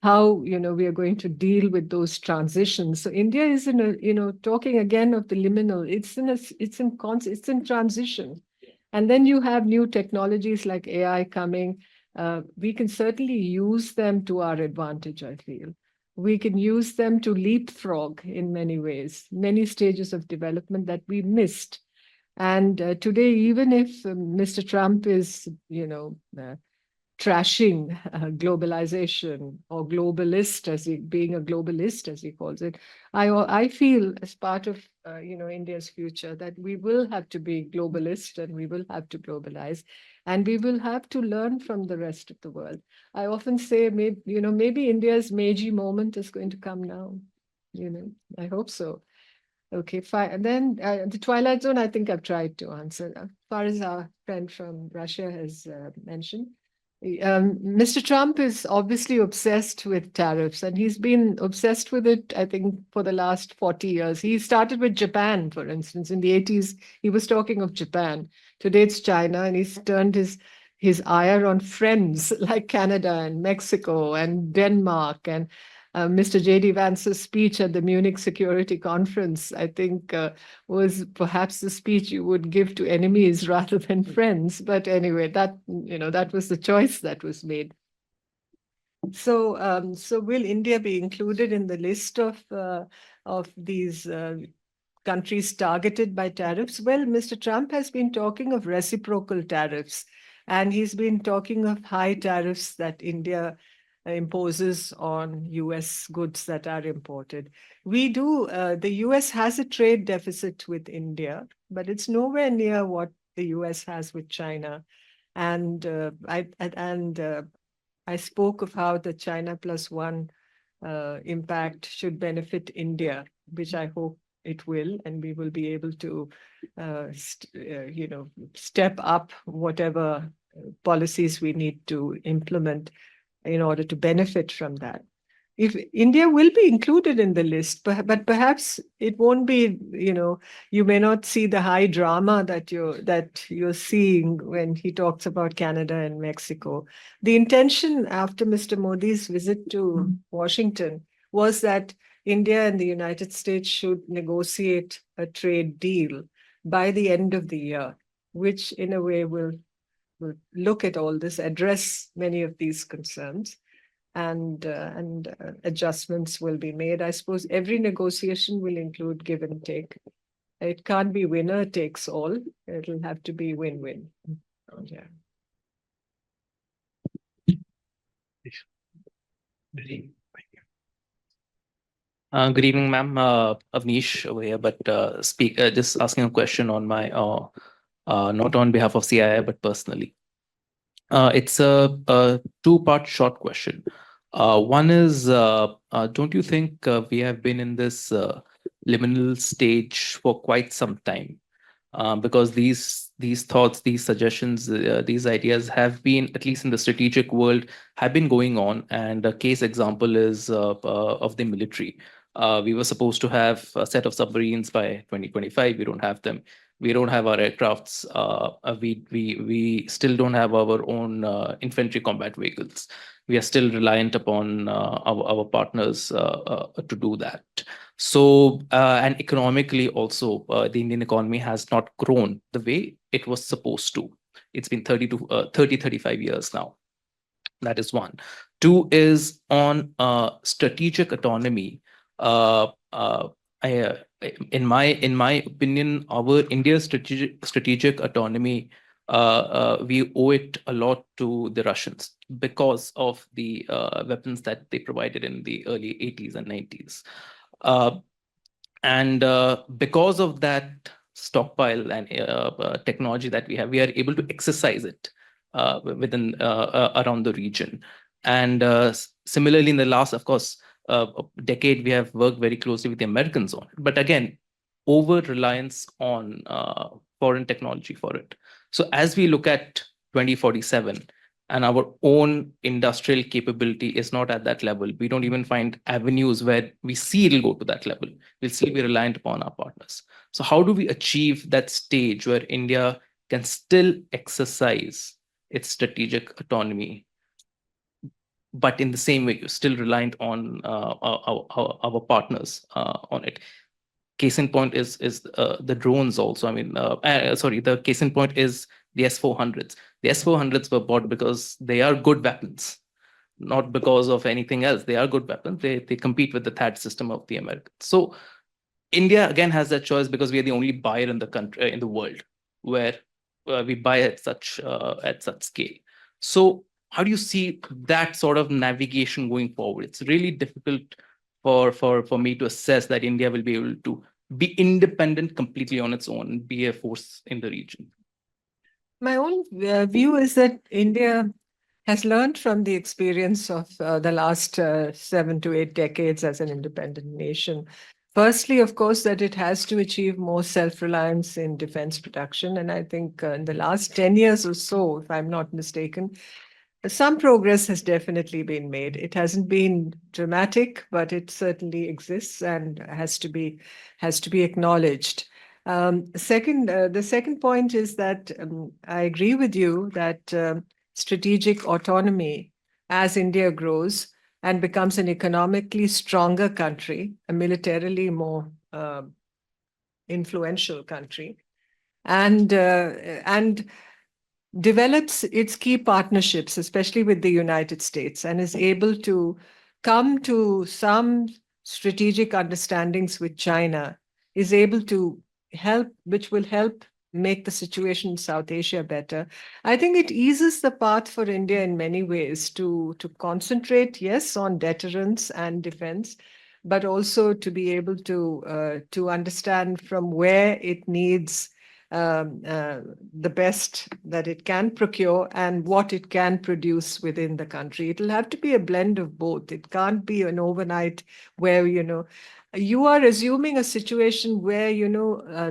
How we are going to deal with those transitions. So India is in a talking again of the liminal. It's in transition, and then you have new technologies like AI coming. We can certainly use them to our advantage. I feel we can use them to leapfrog in many ways, many stages of development that we missed. And today, even if Mr. Trump is trashing globalization or globalist, being a globalist, as he calls it, I feel as part of India's future that we will have to be globalist, and we will have to globalize, and we will have to learn from the rest of the world. I often say, maybe India's Meiji moment is going to come now. I hope so. Okay, fine. And then the Twilight Zone, I think I've tried to answer. As far as our friend from Russia has mentioned, Mr. Trump is obviously obsessed with tariffs, and he's been obsessed with it, I think, for the last 40 years. He started with Japan, for instance. In the 80s, he was talking of Japan. Today it's China, and he's turned his ire on friends like Canada and Mexico and Denmark. And Mr. J.D. Vance's speech at the Munich Security Conference, I think, was perhaps the speech you would give to enemies rather than friends. But anyway, that was the choice that was made. So, will India be included in the list of these countries targeted by tariffs? Well, Mr. Trump has been talking of reciprocal tariffs, and he's been talking of high tariffs that India imposes on US goods that are imported. The US has a trade deficit with India, but it's nowhere near what the US has with China. And I spoke of how the China +1 impact should benefit India, which I hope it will, and we will be able to, step up whatever policies we need to implement in order to benefit from that. If India will be included in the list, but perhaps it won't be, you may not see the high drama that you're seeing when he talks about Canada and Mexico. The intention after Mr. Modi's visit to Washington was that India and the United States should negotiate a trade deal by the end of the year, which in a way will look at all this, address many of these concerns, and adjustments will be made. I suppose every negotiation will include give and take. It can't be winner takes all. It'll have to be win-win. Yeah. Good evening, ma'am. Avnish over here, but just asking a question on my not on behalf of CII, but personally. It's a two-part short question. One is, don't you think we have been in this liminal stage for quite some time? because these thoughts, these suggestions, these ideas have been, at least in the strategic world, have been going on. And a case example is of the military. We were supposed to have a set of submarines by 2025. We don't have them. We don't have our aircrafts. We still don't have our own infantry combat vehicles. We are still reliant upon our partners to do that. So, and economically also, the Indian economy has not grown the way it was supposed to. It's been 35 years now. That is one. Two is on strategic autonomy. Uh, uh, I, uh, in my opinion, our India's strategic autonomy, we owe it a lot to the Russians because of the weapons that they provided in the early 80s and 90s. And because of that stockpile and technology that we have, we are able to exercise it within around the region. And similarly, in the last, of course, decade, we have worked very closely with the Americans on it. But again, over reliance on foreign technology for it. So as we look at 2047, and our own industrial capability is not at that level, we don't even find avenues where we see it'll go to that level. We'll still be reliant upon our partners. So how do we achieve that stage where India can still exercise its strategic autonomy, but in the same way, you're still reliant on our partners on it? Case in point is the drones also. I mean, sorry, the case in point is the S-400s. The S-400s were bought because they are good weapons, not because of anything else. They are good weapons. They compete with the THAAD system of the Americans. So India again has that choice because we are the only buyer in the country, in the world, where we buy at such scale. So how do you see that sort of navigation going forward? It's really difficult for me to assess that India will be able to be independent completely on its own and be a force in the region. My own view is that India has learned from the experience of the last 7 to 8 decades as an independent nation. Firstly, of course, that it has to achieve more self-reliance in defense production. And I think in the last 10 years or so, if I'm not mistaken, some progress has definitely been made. It hasn't been dramatic, but it certainly exists and has to be acknowledged. The second point is that I agree with you that strategic autonomy, as India grows and becomes an economically stronger country, a militarily more influential country, and develops its key partnerships, especially with the United States, and is able to come to some strategic understandings with China, is able to help, which will help make the situation in South Asia better. I think it eases the path for India in many ways to concentrate, yes, on deterrence and defense, but also to be able to understand from where it needs the best that it can procure and what it can produce within the country. It'll have to be a blend of both. It can't be an overnight where, you are assuming a situation where,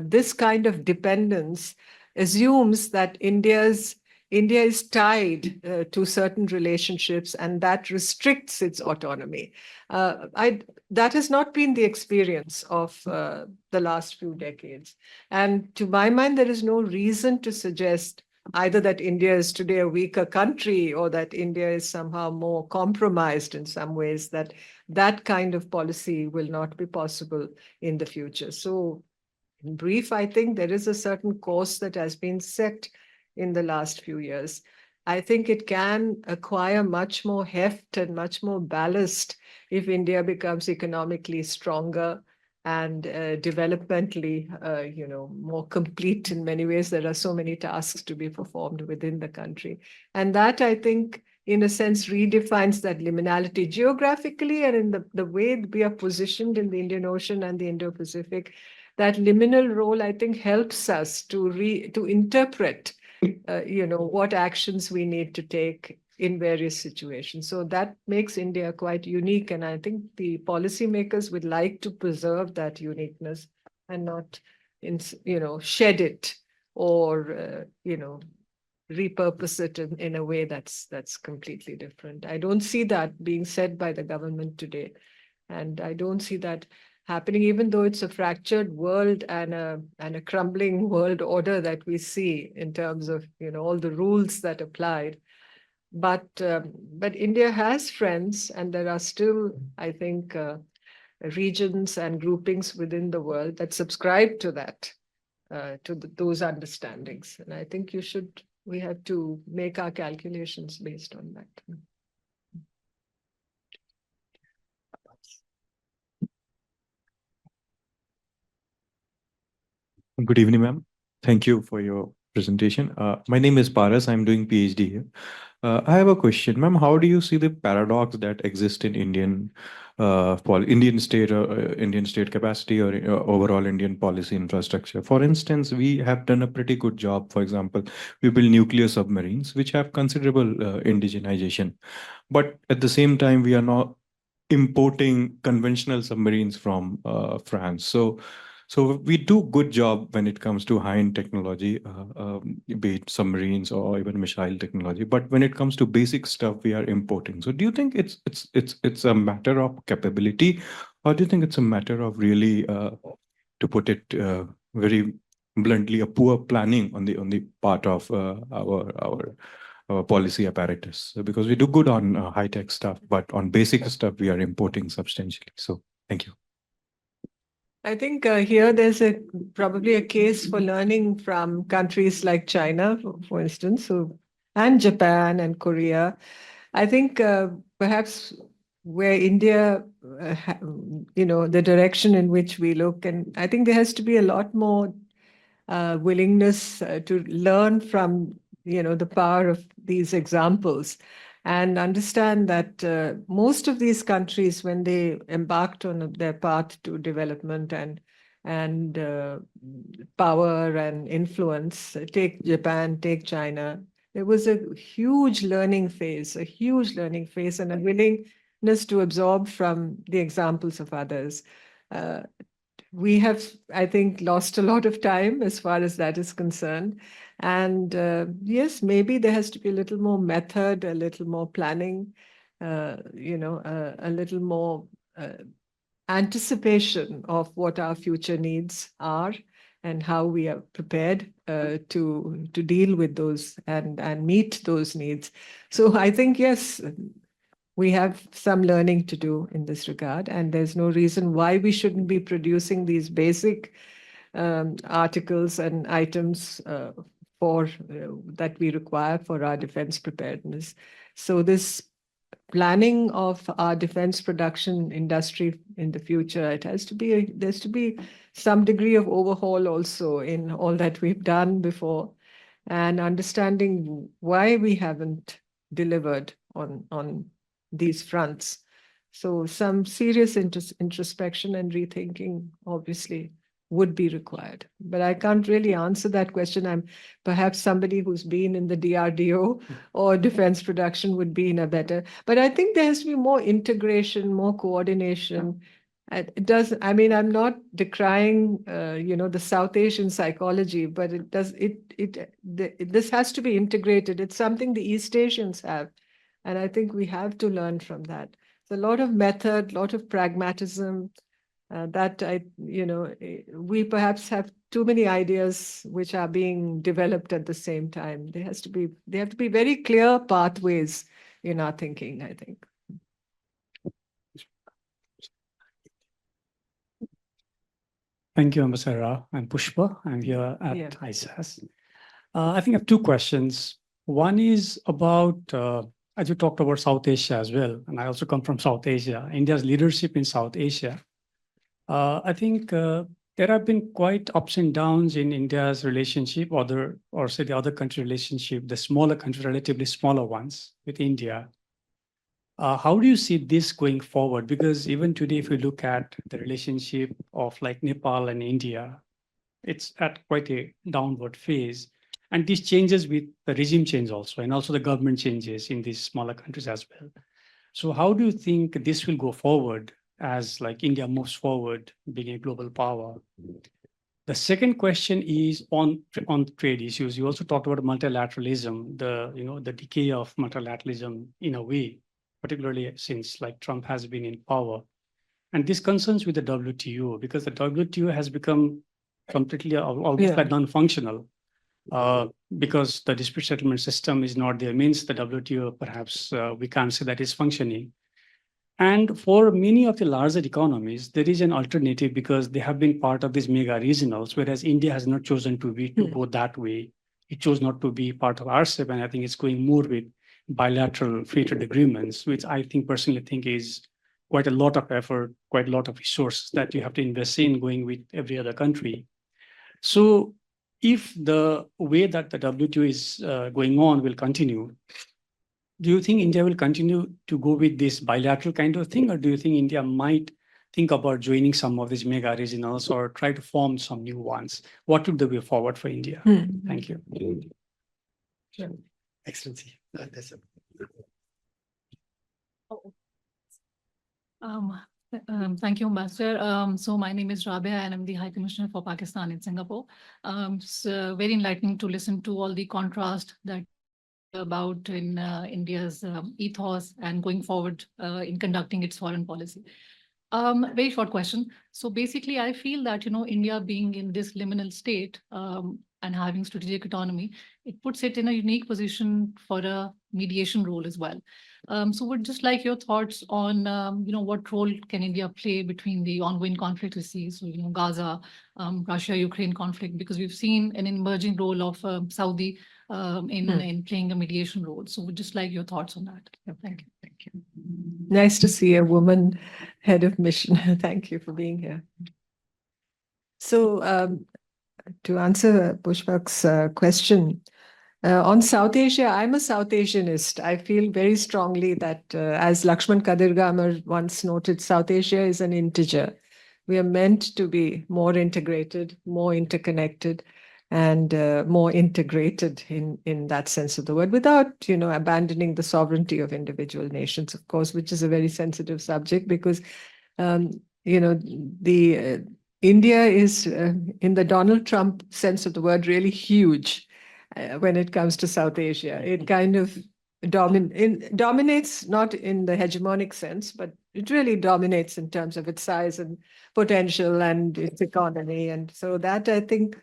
this kind of dependence assumes that India is tied to certain relationships, and that restricts its autonomy. That has not been the experience of the last few decades. And to my mind, there is no reason to suggest either that India is today a weaker country or that India is somehow more compromised in some ways, that kind of policy will not be possible in the future. So in brief, I think there is a certain course that has been set in the last few years. I think it can acquire much more heft and much more ballast if India becomes economically stronger and developmentally, more complete in many ways. There are so many tasks to be performed within the country. And that, I think, in a sense, redefines that liminality geographically and in the way we are positioned in the Indian Ocean and the Indo-Pacific. That liminal role, I think, helps us to interpret what actions we need to take in various situations. So that makes India quite unique. And I think the policymakers would like to preserve that uniqueness and not shed it or, repurpose it in a way that's completely different. I don't see that being said by the government today. And I don't see that happening, even though it's a fractured world and a crumbling world order that we see in terms of, all the rules that applied. But India has friends, and there are still, I think, regions and groupings within the world that subscribe to that, those understandings. And I think we have to make our calculations based on that. Good evening, ma'am. Thank you for your presentation. My name is Paras. I'm doing PhD here. I have a question, ma'am. How do you see the paradox that exists in Indian state capacity or overall Indian policy infrastructure? For instance, we have done a pretty good job. For example, we build nuclear submarines, which have considerable indigenization, but at the same time, we are not importing conventional submarines from France. So we do good job when it comes to high-end technology, be it submarines or even missile technology. But when it comes to basic stuff, we are importing. So do you think it's a matter of capability, or do you think it's a matter of really, to put it very bluntly, a poor planning on the part of our policy apparatus? Because we do good on high-tech stuff, but on basic stuff, we are importing substantially. So thank you. I think here there's probably a case for learning from countries like China, for instance, and Japan and Korea. I think perhaps where India, the direction in which we look, and I think there has to be a lot more willingness to learn from, the power of these examples, and understand that most of these countries, when they embarked on their path to development and power and influence, take Japan, take China, there was a huge learning phase, and a willingness to absorb from the examples of others. We have, I think, lost a lot of time as far as that is concerned. And yes, maybe there has to be a little more method, a little more planning, a little more anticipation of what our future needs are and how we are prepared to deal with those and meet those needs. So I think, yes, we have some learning to do in this regard, and there's no reason why we shouldn't be producing these basic articles and items that we require for our defense preparedness. So this planning of our defense production industry in the future, there's to be some degree of overhaul also in all that we've done before, and understanding why we haven't delivered on these fronts. So some serious introspection and rethinking obviously would be required. But I can't really answer that question. I'm perhaps somebody who's been in the DRDO or defense production would be in a better. But I think there has to be more integration, more coordination. I'm not decrying, the South Asian psychology, but this has to be integrated. It's something the East Asians have. And I think we have to learn from that. It's a lot of method, a lot of pragmatism, we perhaps have too many ideas which are being developed at the same time. There have to be very clear pathways in our thinking, I think. Thank you, Ambassador. I'm Pushpa. I'm here at ISAS. I think I have two questions. One is about, as you talked about South Asia as well, and I also come from South Asia, India's leadership in South Asia. I think there have been quite ups and downs in India's relationship, the other country relationship, the smaller countries, relatively smaller ones with India. How do you see this going forward? Because even today, if you look at the relationship of like Nepal and India, it's at quite a downward phase. And this changes with the regime change also, and also the government changes in these smaller countries as well. So how do you think this will go forward as like India moves forward, being a global power? The second question is on trade issues. You also talked about multilateralism, the decay of multilateralism in a way, particularly since like Trump has been in power. And this concerns with the WTO, because the WTO has become completely almost like non-functional, because the dispute settlement system is not there. Means the WTO, perhaps we can't say that is functioning. And for many of the larger economies, there is an alternative because they have been part of these mega regionals, whereas India has not chosen to go that way. It chose not to be part of RCEP, and I think it's going more with bilateral free trade agreements, which I personally think is quite a lot of effort, quite a lot of resources that you have to invest in going with every other country. So if the way that the WTO is going on will continue, do you think India will continue to go with this bilateral kind of thing, or do you think India might think about joining some of these mega regionals or try to form some new ones? What would the way forward for India? Thank you. Excellency. Thank you, Ambassador. So my name is Rabia and I'm the High Commissioner for Pakistan in Singapore. It's very enlightening to listen to all the contrast that about in India's ethos and going forward in conducting its foreign policy. Very short question. So basically, I feel that, India being in this liminal state and having strategic autonomy, it puts it in a unique position for a mediation role as well. So would just like your thoughts on, what role can India play between the ongoing conflict we see, so, Gaza, Russia-Ukraine conflict, because we've seen an emerging role of Saudi in playing a mediation role. So would just like your thoughts on that. Thank you. Thank you. Nice to see a woman head of mission. Thank you for being here. So to answer Pushpak's question, on South Asia, I'm a South Asianist. I feel very strongly that, as Lakshman Kadirgamar once noted, South Asia is an integer. We are meant to be more integrated, more interconnected, and more integrated in that sense of the word, without, abandoning the sovereignty of individual nations, of course, which is a very sensitive subject because, India is, in the Donald Trump sense of the word, really huge when it comes to South Asia. It kind of dominates, not in the hegemonic sense, but it really dominates in terms of its size and potential and its economy. And so that, I think,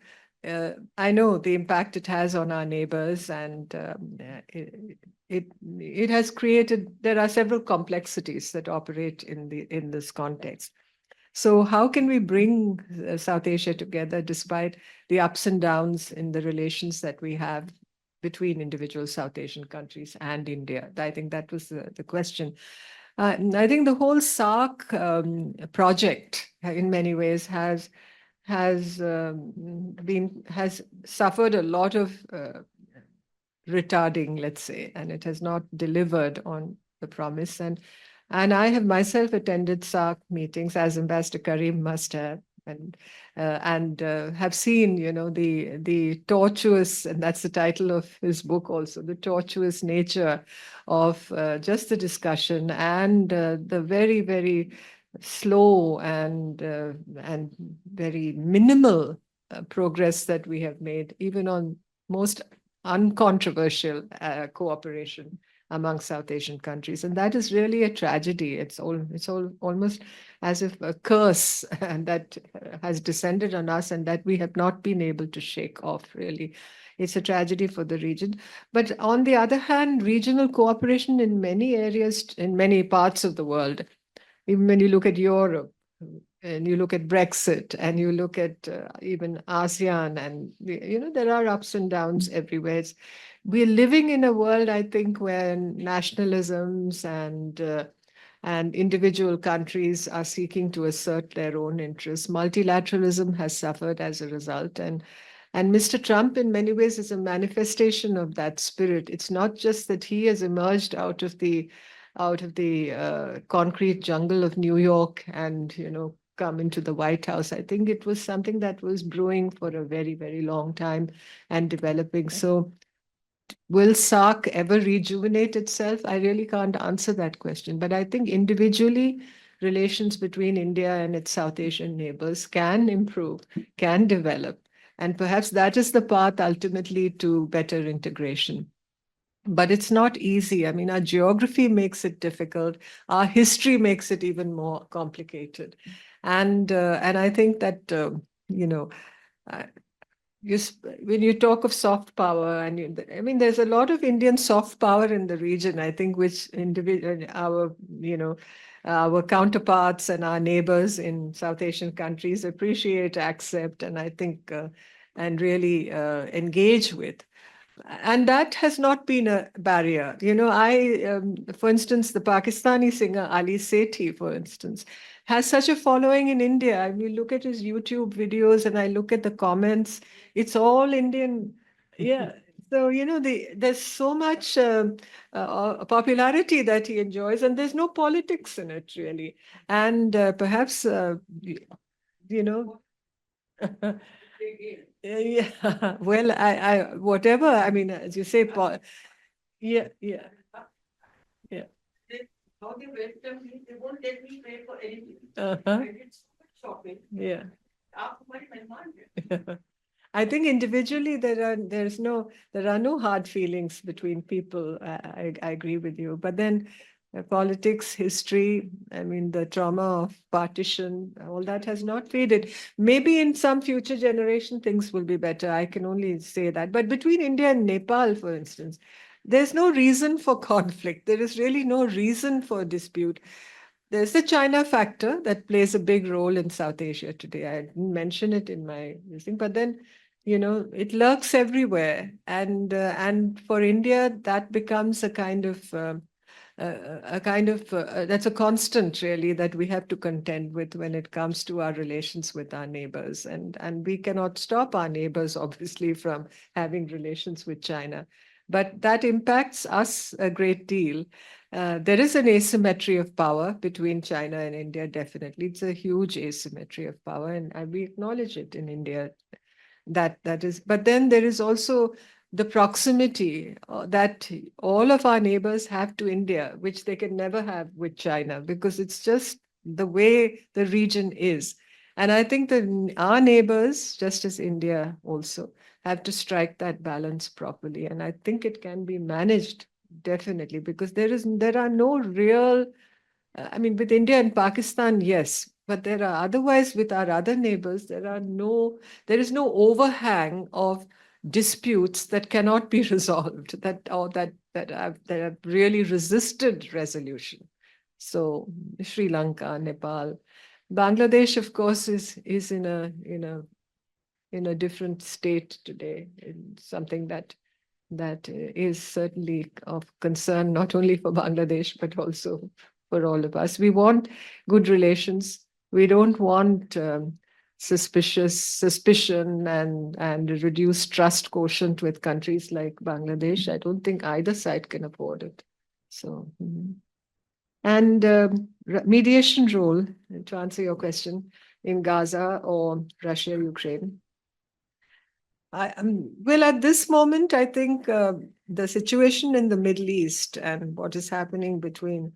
I know the impact it has on our neighbors, and it has created, there are several complexities that operate in this context. So how can we bring South Asia together despite the ups and downs in the relations that we have between individual South Asian countries and India? I think that was the question. I think the whole SAARC project, in many ways, has suffered a lot of retarding, let's say, and it has not delivered on the promise. And I have myself attended SAARC meetings, as Ambassador Karim must have, and have seen, the tortuous, and that's the title of his book also, the tortuous nature of just the discussion and the very, very slow and very minimal progress that we have made, even on most uncontroversial cooperation among South Asian countries. And that is really a tragedy. It's almost as if a curse that has descended on us and that we have not been able to shake off, really. It's a tragedy for the region. But on the other hand, regional cooperation in many areas, in many parts of the world, even when you look at Europe, and you look at Brexit, and you look at even ASEAN, and there are ups and downs everywhere. We're living in a world, I think, where nationalisms and individual countries are seeking to assert their own interests. Multilateralism has suffered as a result, and Mr. Trump, in many ways, is a manifestation of that spirit. It's not just that he has emerged out of the concrete jungle of New York and come into the White House. I think it was something that was brewing for a very, very long time and developing. So will SAARC ever rejuvenate itself? I really can't answer that question. But I think individually, relations between India and its South Asian neighbors can improve, can develop. And perhaps that is the path ultimately to better integration. But it's not easy. I mean, our geography makes it difficult. Our history makes it even more complicated. And I think that, you know, when you talk of soft power, and I mean, there's a lot of Indian soft power in the region, I think, which our counterparts and our neighbors in South Asian countries appreciate, accept, and I think, and really engage with. And that has not been a barrier. You know, for instance, the Pakistani singer Ali Sethi, for instance, has such a following in India. I mean, look at his YouTube videos and I look at the comments, it's all Indian. Yeah. So, you know, there's so much popularity that he enjoys, and there's no politics in it, really. And perhaps, you know, yeah, well, whatever, I mean, as you say, yeah. How they welcome me, they won't let me pay for anything. Uh-huh. I did so much shopping. Yeah. After my I think individually there are no hard feelings between people. I agree with you. But then politics, history, I mean, the trauma of partition, all that has not faded. Maybe in some future generation, things will be better. I can only say that. But between India and Nepal, for instance, there's no reason for conflict. There is really no reason for dispute. There's the China factor that plays a big role in South Asia today. I didn't mention it in my thing, but then, you know, it lurks everywhere. And for India, that becomes a kind of that's a constant, really, that we have to contend with when it comes to our relations with our neighbors. And we cannot stop our neighbors, obviously, from having relations with China. But that impacts us a great deal. There is an asymmetry of power between China and India, definitely. It's a huge asymmetry of power, and we acknowledge it in India. That is, but then there is also the proximity that all of our neighbors have to India, which they can never have with China, because it's just the way the region is. And I think that our neighbors, just as India also, have to strike that balance properly. And I think it can be managed, definitely, because there are no real, I mean, with India and Pakistan, yes, but there are otherwise with our other neighbors, there is no overhang of disputes that cannot be resolved, that have really resisted resolution. So Sri Lanka, Nepal, Bangladesh, of course, is in a different state today, in something that is certainly of concern, not only for Bangladesh, but also for all of us. We want good relations. We don't want suspicion and reduced trust quotient with countries like Bangladesh. I don't think either side can afford it. So, and mediation role, to answer your question, in Gaza or Russia, Ukraine. Well, at this moment, I think the situation in the Middle East and what is happening between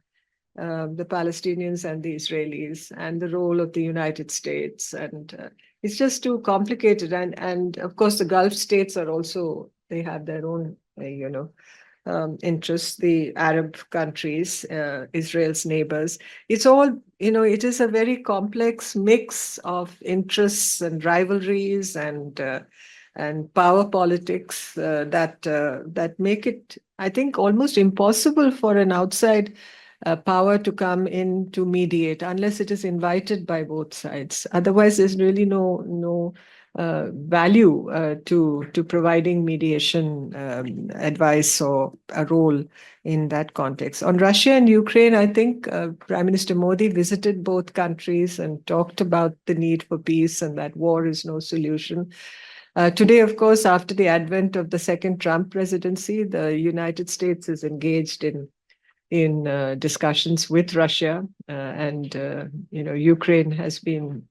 the Palestinians and the Israelis and the role of the United States, and it's just too complicated. And of course, the Gulf states are also, they have their own, interests, the Arab countries, Israel's neighbors. It's all, it is a very complex mix of interests and rivalries and power politics that make it, I think, almost impossible for an outside power to come in to mediate unless it is invited by both sides. Otherwise, there's really no value to providing mediation advice or a role in that context. On Russia and Ukraine, I think Prime Minister Modi visited both countries and talked about the need for peace and that war is no solution. Today, of course, after the advent of the second Trump presidency, the United States is engaged in discussions with Russia, and Ukraine has been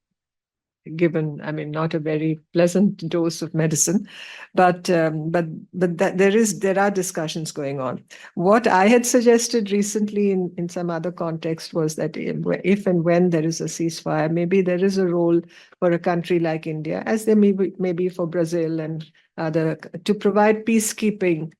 given, I mean, not a very pleasant dose of medicine, but there are discussions going on. What I had suggested recently in some other context was that if and when there is a ceasefire, maybe there is a role for a country like India, as there may be for Brazil and other, to provide peacekeeping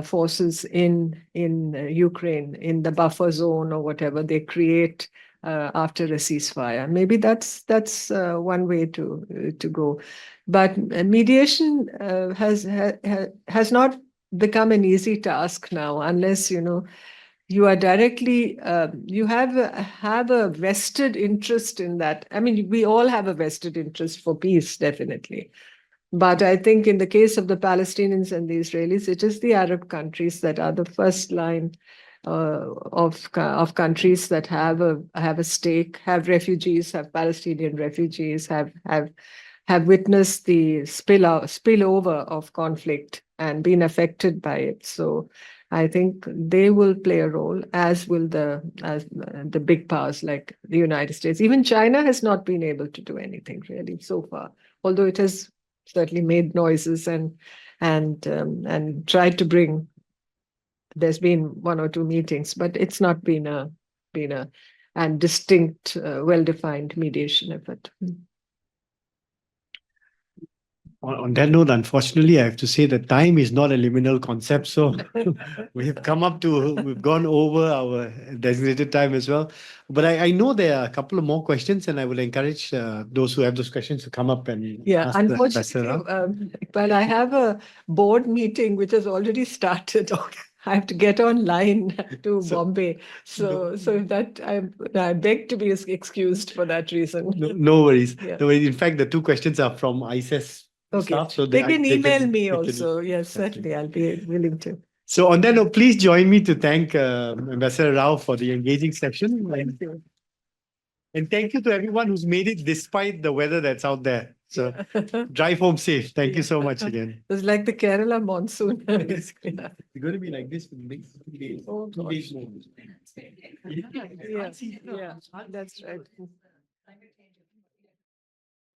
forces in Ukraine, in the buffer zone or whatever they create after a ceasefire. Maybe that's one way to go. But mediation has not become an easy task now, unless you are directly you have a vested interest in that. I mean, we all have a vested interest for peace, definitely. But I think in the case of the Palestinians and the Israelis, it is the Arab countries that are the first line of countries that have a stake, have refugees, have Palestinian refugees, have witnessed the spillover of conflict and been affected by it. So I think they will play a role, as will the big powers like the United States. Even China has not been able to do anything really so far, although it has certainly made noises and tried to bring. There's been one or two meetings, but it's not been a distinct, well-defined mediation effort. On that note, unfortunately, I have to say that time is not a liminal concept. So we've gone over our designated time as well. But I know there are a couple of more questions, and I would encourage those who have those questions to come up and ask Unfortunately, but I have a board meeting which has already started. I have to get online to Bombay. So that I beg to be excused for that reason. No worries. Yeah. No worries. In fact, the two questions are from ISS staff. So they can email me also. Yes, certainly. I'll be willing to. So on that note, please join me to thank Ambassador Rao for the engaging session. Thank you. And thank you to everyone who's made it despite the weather that's out there. So drive home safe. Thank you so much again. It's like the Kerala monsoon. It's going to be like this for the next 2 days. Oh, 2 days more. yeah, that's right.